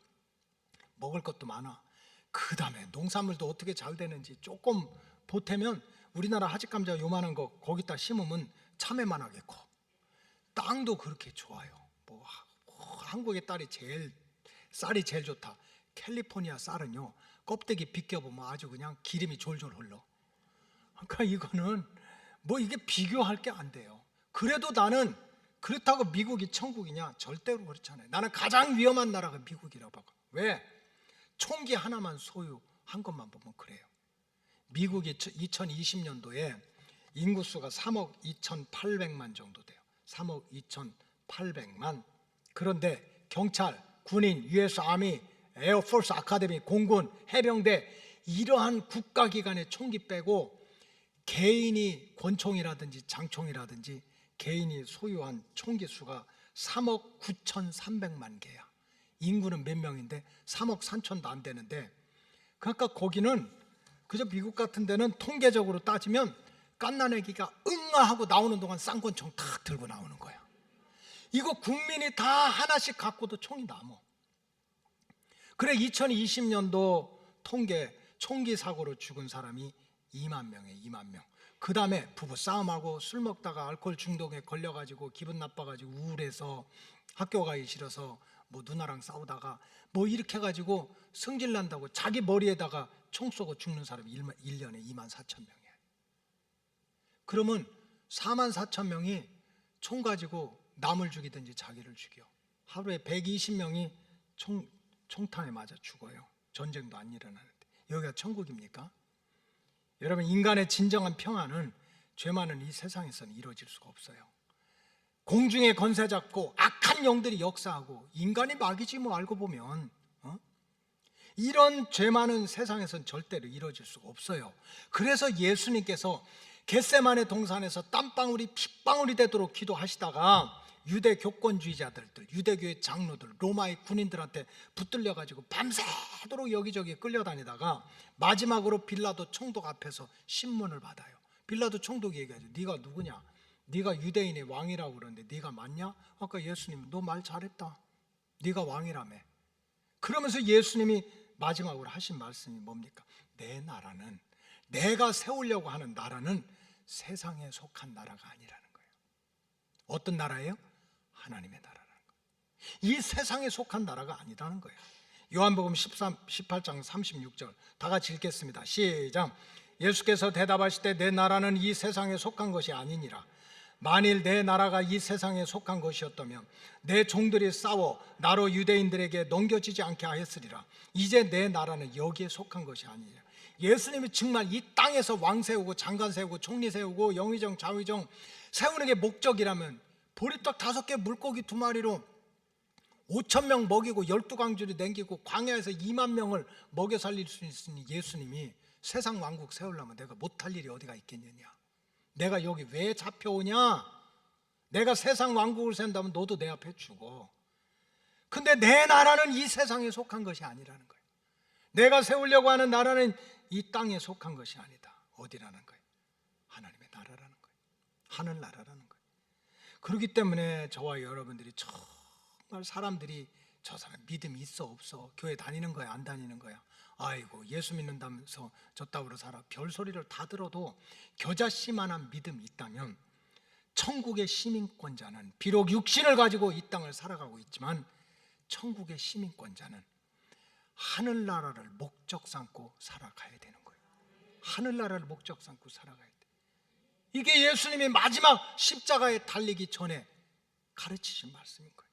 먹을 것도 많아. 그 다음에 농산물도 어떻게 잘 되는지 조금 보태면 우리나라 하칡감자 요만한 거 거기다 심으면 참외만하게 커. 땅도 그렇게 좋아요. 뭐 한국의 쌀이 제일 좋다. 캘리포니아 쌀은요 껍데기 벗겨보면 아주 그냥 기름이 졸졸 흘러. 그러니까 이거는 뭐 이게 비교할 게 안 돼요. 그래도 나는 그렇다고 미국이 천국이냐? 절대로 그렇지 않아요. 나는 가장 위험한 나라가 미국이라고 봐. 왜? 총기 하나만 소유한 것만 보면 그래요. 미국이 2020년도에 인구수가 3억 2,800만 정도 돼요. 3억 2,800만. 그런데 경찰, 군인, US 아미, 에어포스 아카데미, 공군, 해병대 이러한 국가기관의 총기 빼고 개인이 권총이라든지 장총이라든지 개인이 소유한 총기 수가 3억 9,300만 개야. 인구는 몇 명인데 3억 3천도 안 되는데, 그러니까 거기는 그저 미국 같은 데는 통계적으로 따지면 갓난아기가 응아하고 나오는 동안 쌍권총 탁 들고 나오는 거야. 이거 국민이 다 하나씩 갖고도 총이 남어. 그래 2020년도 통계 총기 사고로 죽은 사람이 2만 명이에요. 2만 명. 그 다음에 부부 싸움하고 술 먹다가 알코올 중독에 걸려가지고 기분 나빠가지고 우울해서 학교 가기 싫어서 뭐 누나랑 싸우다가 뭐 이렇게 해가지고 승질 난다고 자기 머리에다가 총 쏘고 죽는 사람이 1년에 2만 4천 명이에요. 그러면 4만 4천 명이 총 가지고 남을 죽이든지 자기를 죽여. 하루에 120명이 총탄에 맞아 죽어요. 전쟁도 안 일어나는데 여기가 천국입니까? 여러분, 인간의 진정한 평안은 죄 많은 이 세상에서는 이루어질 수가 없어요. 공중에 권세 잡고 악한 영들이 역사하고 인간이 막이지 뭐 알고 보면 이런 죄 많은 세상에서는 절대로 이루어질 수가 없어요. 그래서 예수님께서 겟세마네 동산에서 땀방울이 핏방울이 되도록 기도하시다가 유대 교권주의자들, 유대교의 장로들, 로마의 군인들한테 붙들려 가지고 밤새도록 여기저기 끌려다니다가 마지막으로 빌라도 총독 앞에서 신문을 받아요. 빌라도 총독이 얘기하죠. 네가 누구냐? 네가 유대인의 왕이라고 그러는데 네가 맞냐? 아까 예수님 너 말 잘했다. 네가 왕이라며. 그러면서 예수님이 마지막으로 하신 말씀이 뭡니까? 내 나라는, 내가 세우려고 하는 나라는 세상에 속한 나라가 아니라는 거예요. 어떤 나라예요? 하나님의 나라라는 거예요. 이 세상에 속한 나라가 아니라는 거예요. 요한복음 18장 36절 다 같이 읽겠습니다. 시작. 예수께서 대답하시되 내 나라는 이 세상에 속한 것이 아니니라. 만일 내 나라가 이 세상에 속한 것이었다면 내 종들이 싸워 나로 유대인들에게 넘겨지지 않게 하였으리라. 이제 내 나라는 여기에 속한 것이 아니니라. 예수님이 정말 이 땅에서 왕 세우고 장관 세우고 총리 세우고 영의정 좌의정 세우는 게 목적이라면 보리떡 5개 물고기 2마리로 5,000명 먹이고 12광주를 남기고 광야에서 2만 명을 먹여 살릴 수 있으니 예수님이 세상 왕국 세우려면 내가 못할 일이 어디가 있겠느냐? 내가 여기 왜 잡혀오냐? 내가 세상 왕국을 세운다면 너도 내 앞에 죽어. 근데 내 나라는 이 세상에 속한 것이 아니라는 거예요. 내가 세우려고 하는 나라는 이 땅에 속한 것이 아니다. 어디라는 거예요? 하나님의 나라라는 거예요. 하늘나라라는 거예요. 그렇기 때문에 저와 여러분들이 정말 사람들이 저 사람 믿음이 있어 없어, 교회 다니는 거야 안 다니는 거야, 아이고 예수 믿는다면서 저따구로 살아, 별소리를 다 들어도 겨자씨만한 믿음이 있다면 천국의 시민권자는 비록 육신을 가지고 이 땅을 살아가고 있지만 천국의 시민권자는 하늘나라를 목적 삼고 살아가야 되는 거예요. 하늘나라를 목적 삼고 살아가야 돼. 이게 예수님이 마지막 십자가에 달리기 전에 가르치신 말씀인 거예요.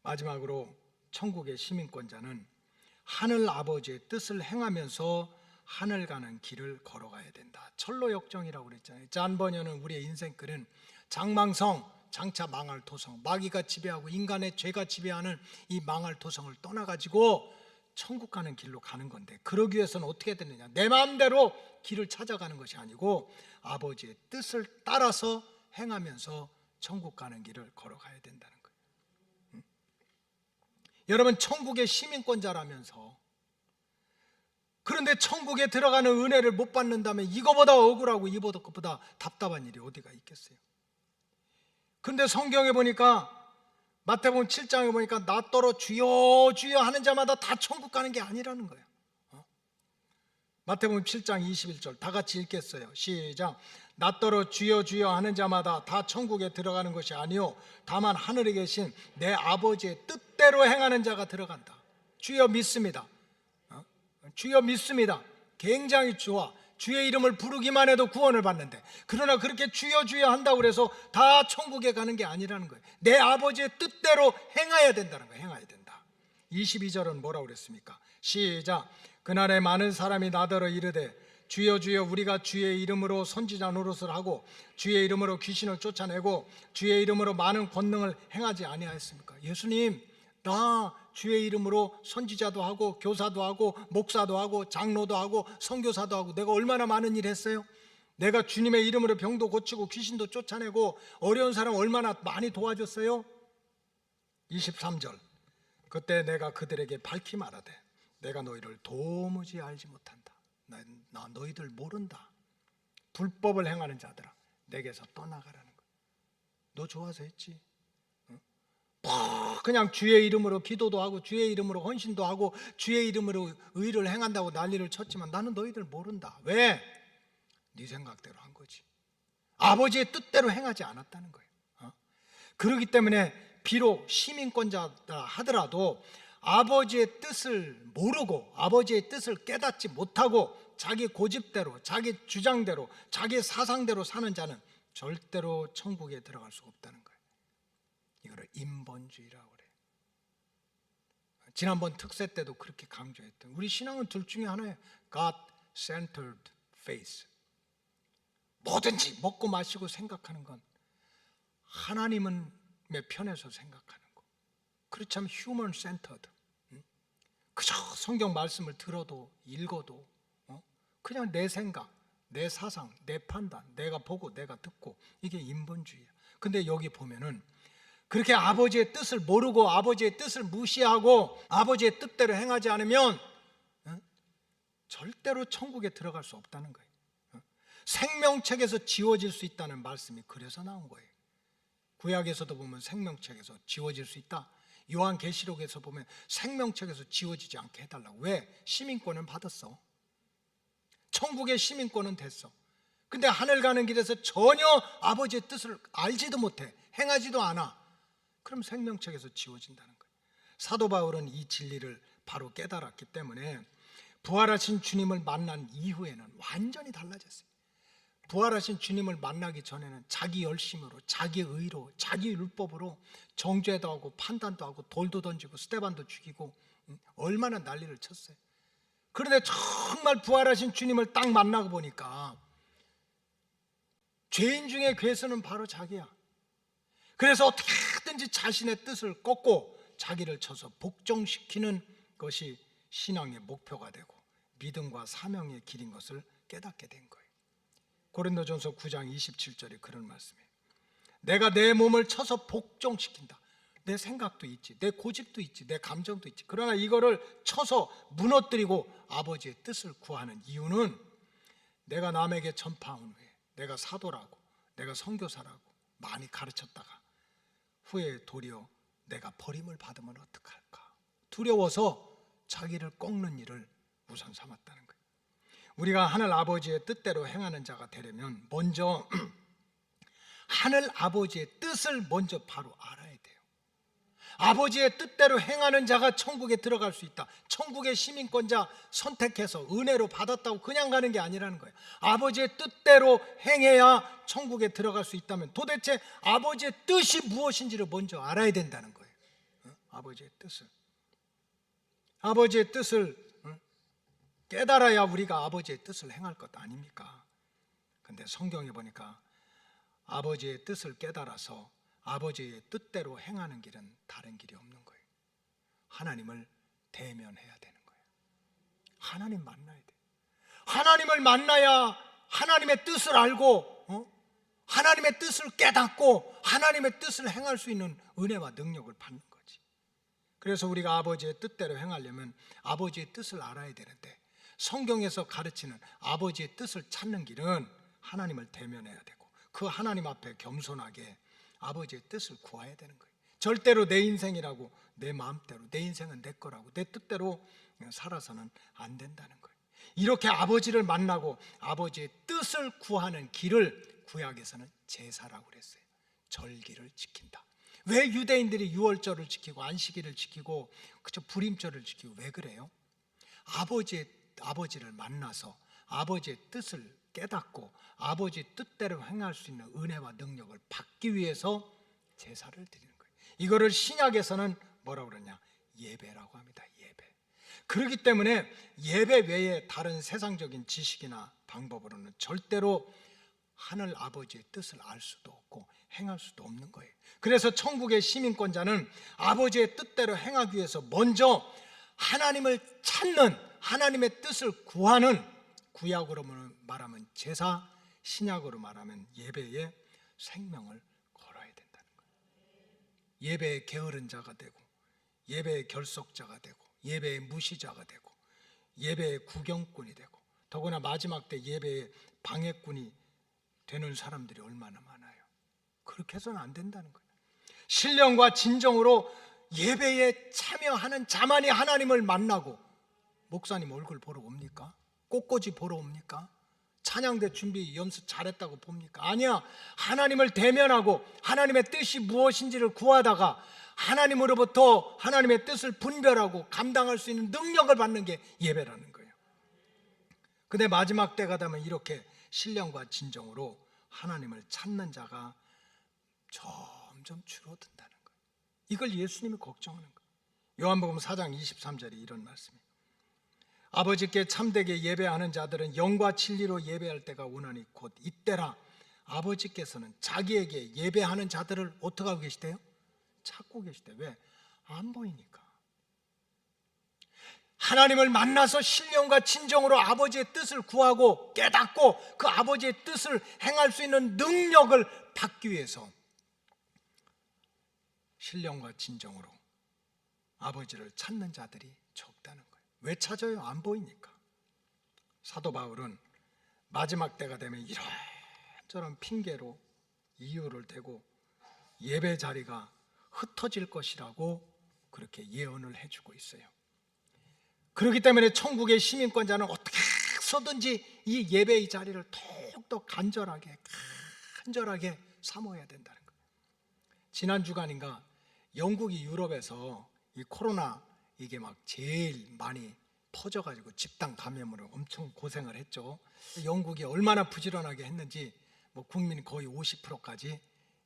마지막으로 천국의 시민권자는 하늘 아버지의 뜻을 행하면서 하늘 가는 길을 걸어가야 된다. 철로역정이라고 그랬잖아요. 짠번연은 우리의 인생글은 장망성, 장차 망할 토성, 마귀가 지배하고 인간의 죄가 지배하는 이 망할 토성을 떠나가지고 천국 가는 길로 가는 건데, 그러기 위해서는 어떻게 되느냐? 내 마음대로 길을 찾아가는 것이 아니고 아버지의 뜻을 따라서 행하면서 천국 가는 길을 걸어가야 된다는 거예요. 여러분, 천국의 시민권자라면서, 그런데 천국에 들어가는 은혜를 못 받는다면 이거보다 억울하고 이보다 답답한 일이 어디가 있겠어요? 근데 성경에 보니까, 마태복음 7장에 보니까 나 떨어 주여 주여 하는 자마다 다 천국 가는 게 아니라는 거예요. 마태복음 7장 21절 다 같이 읽겠어요. 시작. 나 떨어 주여 주여 하는 자마다 다 천국에 들어가는 것이 아니요 다만 하늘에 계신 내 아버지의 뜻대로 행하는 자가 들어간다. 주여 믿습니다. 주여 믿습니다. 굉장히 좋아. 주의 이름을 부르기만 해도 구원을 받는데, 그러나 그렇게 주여 주여 한다고 해서 다 천국에 가는 게 아니라는 거예요. 내 아버지의 뜻대로 행해야 된다는 거예요. 행해야 된다. 22절은 뭐라고 그랬습니까? 시작. 그날에 많은 사람이 나더러 이르되 주여 주여 우리가 주의 이름으로 선지자 노릇을 하고 주의 이름으로 귀신을 쫓아내고 주의 이름으로 많은 권능을 행하지 아니하였습니까? 예수님, 나 주의 이름으로 선지자도 하고 교사도 하고 목사도 하고 장로도 하고 선교사도 하고 내가 얼마나 많은 일 했어요? 내가 주님의 이름으로 병도 고치고 귀신도 쫓아내고 어려운 사람 얼마나 많이 도와줬어요? 23절. 그때 내가 그들에게 밝히 말하되 내가 너희를 도무지 알지 못한다. 나 너희들 모른다. 불법을 행하는 자들아, 내게서 떠나가라는 거야. 너 좋아서 했지? 그냥 주의 이름으로 기도도 하고 주의 이름으로 헌신도 하고 주의 이름으로 의를 행한다고 난리를 쳤지만 나는 너희들 모른다. 왜? 네 생각대로 한 거지. 아버지의 뜻대로 행하지 않았다는 거예요. 그렇기 때문에 비록 시민권자다 하더라도 아버지의 뜻을 모르고 아버지의 뜻을 깨닫지 못하고 자기 고집대로 자기 주장대로 자기 사상대로 사는 자는 절대로 천국에 들어갈 수 없다는 거예요. 이거를 인본주의라고 그래요. 지난번 특세 때도 그렇게 강조했던, 우리 신앙은 둘 중에 하나예요. God-centered faith. 뭐든지 먹고 마시고 생각하는 건 하나님의 편에서 생각하는 거. 그렇지 않으면 human-centered. 그저 성경 말씀을 들어도 읽어도 그냥 내 생각, 내 사상, 내 판단, 내가 보고 내가 듣고, 이게 인본주의야. 근데 여기 보면은 그렇게 아버지의 뜻을 모르고 아버지의 뜻을 무시하고 아버지의 뜻대로 행하지 않으면 절대로 천국에 들어갈 수 없다는 거예요. 생명책에서 지워질 수 있다는 말씀이 그래서 나온 거예요. 구약에서도 보면 생명책에서 지워질 수 있다. 요한계시록에서 보면 생명책에서 지워지지 않게 해달라고. 왜? 시민권은 받았어. 천국의 시민권은 됐어. 근데 하늘 가는 길에서 전혀 아버지의 뜻을 알지도 못해, 행하지도 않아. 그럼 생명책에서 지워진다는 거예요. 사도 바울은 이 진리를 바로 깨달았기 때문에 부활하신 주님을 만난 이후에는 완전히 달라졌어요. 부활하신 주님을 만나기 전에는 자기 열심으로, 자기 의로, 자기 율법으로 정죄도 하고 판단도 하고 돌도 던지고 스데반도 죽이고 얼마나 난리를 쳤어요. 그런데 정말 부활하신 주님을 딱 만나고 보니까 죄인 중에 괴수는 바로 자기야. 그래서 어떻게든지 자신의 뜻을 꺾고 자기를 쳐서 복종시키는 것이 신앙의 목표가 되고 믿음과 사명의 길인 것을 깨닫게 된 거예요. 고린도전서 9장 27절에 그런 말씀이에요. 내가 내 몸을 쳐서 복종시킨다. 내 생각도 있지, 내 고집도 있지, 내 감정도 있지. 그러나 이거를 쳐서 무너뜨리고 아버지의 뜻을 구하는 이유는 내가 남에게 전파한 후에 내가 사도라고, 내가 선교사라고 많이 가르쳤다가 후에 도리어 내가 버림을 받으면 어떡할까 두려워서 자기를 꺾는 일을 우선 삼았다는 거예요. 우리가 하늘 아버지의 뜻대로 행하는 자가 되려면 먼저 하늘 아버지의 뜻을 먼저 바로 알아야 돼요. 아버지의 뜻대로 행하는 자가 천국에 들어갈 수 있다. 천국의 시민권자 선택해서 은혜로 받았다고 그냥 가는 게 아니라는 거예요. 아버지의 뜻대로 행해야 천국에 들어갈 수 있다면 도대체 아버지의 뜻이 무엇인지를 먼저 알아야 된다는 거예요. 아버지의 뜻을 깨달아야 우리가 아버지의 뜻을 행할 것 아닙니까? 근데 성경에 보니까 아버지의 뜻을 깨달아서 아버지의 뜻대로 행하는 길은 다른 길이 없는 거예요. 하나님을 대면해야 되는 거예요. 하나님 만나야 돼요. 하나님을 만나야 하나님의 뜻을 알고 하나님의 뜻을 깨닫고 하나님의 뜻을 행할 수 있는 은혜와 능력을 받는 거지. 그래서 우리가 아버지의 뜻대로 행하려면 아버지의 뜻을 알아야 되는데 성경에서 가르치는 아버지의 뜻을 찾는 길은 하나님을 대면해야 되고 그 하나님 앞에 겸손하게 아버지의 뜻을 구해야 되는 거예요. 절대로 내 인생이라고 내 마음대로 내 인생은 내 거라고 내 뜻대로 살아서는 안 된다는 거예요. 이렇게 아버지를 만나고 아버지의 뜻을 구하는 길을 구약에서는 제사라고 그랬어요. 절기를 지킨다. 왜 유대인들이 유월절을 지키고 안식일을 지키고 그저 불임절을 지키고 왜 그래요? 아버지를 만나서 아버지의 뜻을 깨닫고 아버지 뜻대로 행할 수 있는 은혜와 능력을 받기 위해서 제사를 드리는 거예요. 이거를 신약에서는 뭐라고 그러냐? 예배라고 합니다. 예배. 그렇기 때문에 예배 외에 다른 세상적인 지식이나 방법으로는 절대로 하늘 아버지의 뜻을 알 수도 없고 행할 수도 없는 거예요. 그래서 천국의 시민권자는 아버지의 뜻대로 행하기 위해서 먼저 하나님을 찾는 하나님의 뜻을 구하는 구약으로 말하면 제사, 신약으로 말하면 예배에 생명을 걸어야 된다는 거예요. 예배에 게으른 자가 되고 예배의 결속자가 되고 예배의 무시자가 되고 예배의 구경꾼이 되고 더구나 마지막 때 예배의 방해꾼이 되는 사람들이 얼마나 많아요. 그렇게 해서는 안 된다는 거예요. 신령과 진정으로 예배에 참여하는 자만이 하나님을 만나고 목사님 얼굴 보러 옵니까? 꽃꽂이 보러 옵니까? 찬양대 준비 연습 잘했다고 봅니까? 아니야. 하나님을 대면하고 하나님의 뜻이 무엇인지를 구하다가 하나님으로부터 하나님의 뜻을 분별하고 감당할 수 있는 능력을 받는 게 예배라는 거예요. 근데 마지막 때가 되면 이렇게 신령과 진정으로 하나님을 찾는 자가 점점 줄어든다는 거예요. 이걸 예수님이 걱정하는 거예요. 요한복음 4장 23절에 이런 말씀이에요. 아버지께 참되게 예배하는 자들은 영과 진리로 예배할 때가 오나니 곧 이때라. 아버지께서는 자기에게 예배하는 자들을 어떻게 하고 계시대요? 찾고 계시대. 왜? 안 보이니까. 하나님을 만나서 신령과 진정으로 아버지의 뜻을 구하고 깨닫고 그 아버지의 뜻을 행할 수 있는 능력을 받기 위해서 신령과 진정으로 아버지를 찾는 자들이 적다는 거예요. 왜 찾아요? 안 보이니까. 사도 바울은 마지막 때가 되면 이런저런 핑계로 이유를 대고 예배 자리가 흩어질 것이라고 그렇게 예언을 해주고 있어요. 그렇기 때문에 천국의 시민권자는 어떻게 해서든지 이 예배의 자리를 더욱더 간절하게 사모해야 된다는 거예요. 지난 주간인가 영국이 유럽에서 이 코로나 이게 막 제일 많이 퍼져가지고 집단 감염으로 엄청 고생을 했죠. 영국이 얼마나 부지런하게 했는지 뭐 국민 거의 50%까지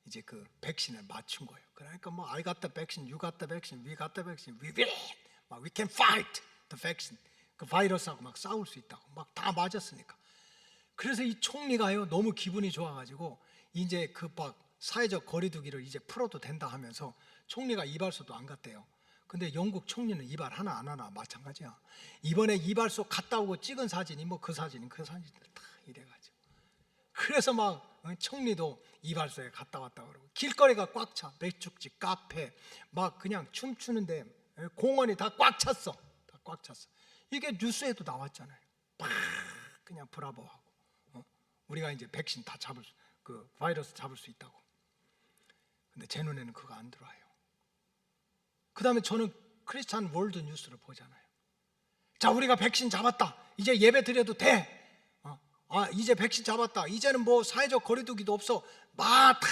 이제 그 백신을 맞춘 거예요. 그러니까 뭐 I got the vaccine, you got the vaccine, we got the vaccine, we will, 막 we can fight the vaccine. 그 바이러스하고 막 싸울 수 있다고 막 다 맞았으니까. 그래서 이 총리가요 너무 기분이 좋아가지고 이제 그 막 사회적 거리두기를 이제 풀어도 된다 하면서 총리가 이발소도 안 갔대요. 근데 영국 총리는 이발 하나 안 하나 마찬가지야. 이번에 이발소 갔다 오고 찍은 사진이 뭐 그 사진들 다 이래가지고. 그래서 막 총리도 이발소에 갔다 왔다 그러고, 길거리가 꽉 차. 맥주집, 카페, 막 그냥 춤추는데 공원이 다 꽉 찼어. 다 꽉 찼어. 이게 뉴스에도 나왔잖아요. 막 그냥 브라보하고, 우리가 이제 백신 다 잡을 그 바이러스 잡을 수 있다고. 근데 제 눈에는 그거 안 들어와요. 그 다음에 저는 크리스찬 월드 뉴스를 보잖아요. 자, 우리가 백신 잡았다. 이제 예배 드려도 돼. 이제 백신 잡았다. 이제는 뭐 사회적 거리두기도 없어. 막 다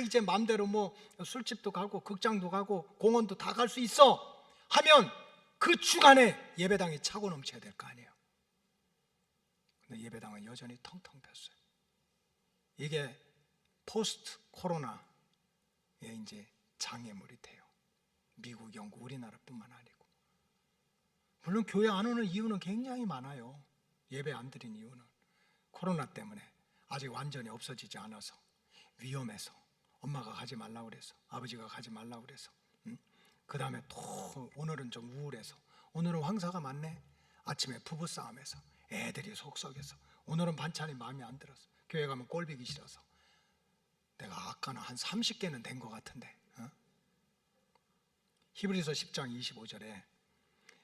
이제 마음대로 뭐 술집도 가고 극장도 가고 공원도 다 갈 수 있어 하면 그 주간에 예배당이 차고 넘쳐야 될 거 아니에요. 근데 예배당은 여전히 텅텅 폈어요. 이게 포스트 코로나의 이제 장애물이 돼요. 미국, 영국, 우리나라뿐만 아니고. 물론 교회 안 오는 이유는 굉장히 많아요. 예배 안 드린 이유는 코로나 때문에 아직 완전히 없어지지 않아서, 위험해서, 엄마가 가지 말라고 그래서, 아버지가 가지 말라고 그래서, 그 다음에 또 오늘은 좀 우울해서, 오늘은 황사가 많네, 아침에 부부싸움해서, 애들이 속썩여서, 오늘은 반찬이 마음에 안 들어서, 교회 가면 꼴보기 싫어서. 내가 아까는 한 30개는 된 것 같은데, 히브리서 10장 25절에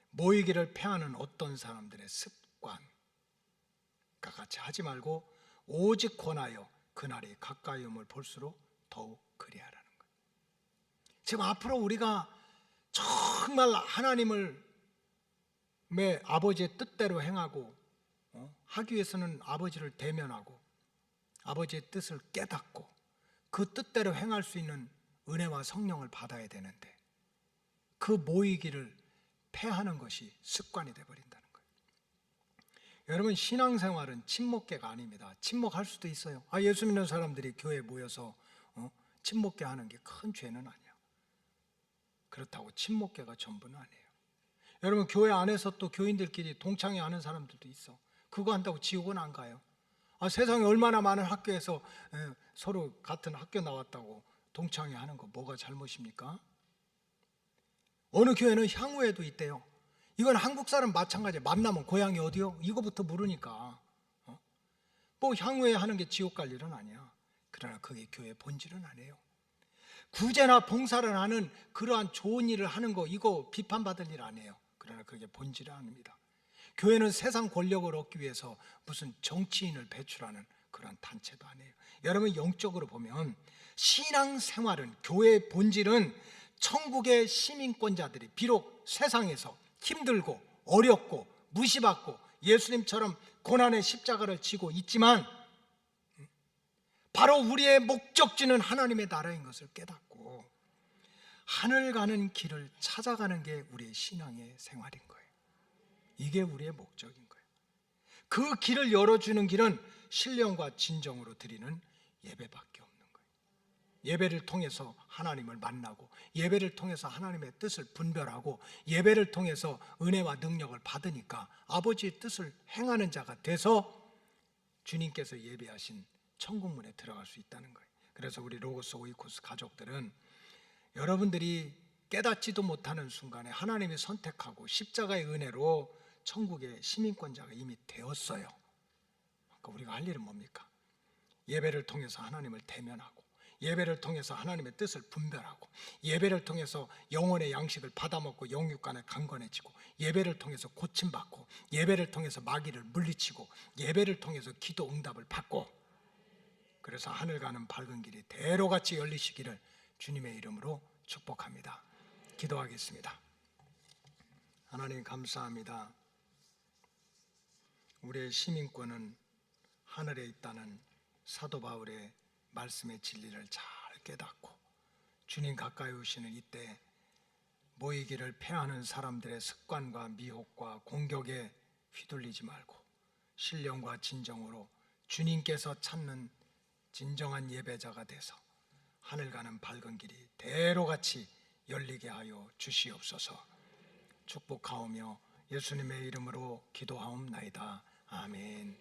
모이기를 패하는 어떤 사람들의 습관과 같이 하지 말고 오직 권하여 그날이 가까이 om을 볼수록 더욱 그리하라는 거예요. 지금 앞으로 우리가 정말 하나님을 아버지의 뜻대로 행하고 하기 위해서는 아버지를 대면하고 아버지의 뜻을 깨닫고 그 뜻대로 행할 수 있는 은혜와 성령을 받아야 되는데, 그 모이기를 패하는 것이 습관이 되어버린다는 거예요. 여러분, 신앙생활은 침묵계가 아닙니다. 침묵할 수도 있어요. 예수 믿는 사람들이 교회에 모여서 침묵계 하는 게 큰 죄는 아니야. 그렇다고 침묵계가 전부는 아니에요. 여러분, 교회 안에서 또 교인들끼리 동창회 하는 사람들도 있어. 그거 한다고 지옥은 안 가요. 세상에 얼마나 많은 학교에서 서로 같은 학교 나왔다고 동창회 하는 거 뭐가 잘못입니까? 어느 교회는 향후에도 있대요. 이건 한국 사람 마찬가지예요. 만나면 고향이 어디요? 이거부터 물으니까 뭐 향후에 하는 게 지옥 갈 일은 아니야. 그러나 그게 교회의 본질은 아니에요. 구제나 봉사를 하는 그러한 좋은 일을 하는 거, 이거 비판받을 일 아니에요. 그러나 그게 본질은 아닙니다. 교회는 세상 권력을 얻기 위해서 무슨 정치인을 배출하는 그런 단체도 아니에요. 여러분, 영적으로 보면 신앙생활은, 교회의 본질은 천국의 시민권자들이 비록 세상에서 힘들고 어렵고 무시받고 예수님처럼 고난의 십자가를 지고 있지만, 바로 우리의 목적지는 하나님의 나라인 것을 깨닫고 하늘 가는 길을 찾아가는 게 우리의 신앙의 생활인 거예요. 이게 우리의 목적인 거예요. 그 길을 열어주는 길은 신령과 진정으로 드리는 예배밖에 없는 거예요. 예배를 통해서 하나님을 만나고, 예배를 통해서 하나님의 뜻을 분별하고, 예배를 통해서 은혜와 능력을 받으니까 아버지의 뜻을 행하는 자가 돼서 주님께서 예배하신 천국문에 들어갈 수 있다는 거예요. 그래서 우리 로고스 오이코스 가족들은 여러분들이 깨닫지도 못하는 순간에 하나님이 선택하고 십자가의 은혜로 천국의 시민권자가 이미 되었어요. 그러니까 우리가 할 일은 뭡니까? 예배를 통해서 하나님을 대면하고, 예배를 통해서 하나님의 뜻을 분별하고, 예배를 통해서 영혼의 양식을 받아먹고 영육간에 강건해지고, 예배를 통해서 고침받고, 예배를 통해서 마귀를 물리치고, 예배를 통해서 기도 응답을 받고, 그래서 하늘 가는 밝은 길이 대로같이 열리시기를 주님의 이름으로 축복합니다. 기도하겠습니다. 하나님, 감사합니다. 우리의 시민권은 하늘에 있다는 사도 바울의 말씀의 진리를 잘 깨닫고, 주님 가까이 오시는 이때 모이기를 패하는 사람들의 습관과 미혹과 공격에 휘둘리지 말고 신령과 진정으로 주님께서 찾는 진정한 예배자가 돼서 하늘 가는 밝은 길이 대로같이 열리게 하여 주시옵소서. 축복하오며 예수님의 이름으로 기도하옵나이다. 아멘.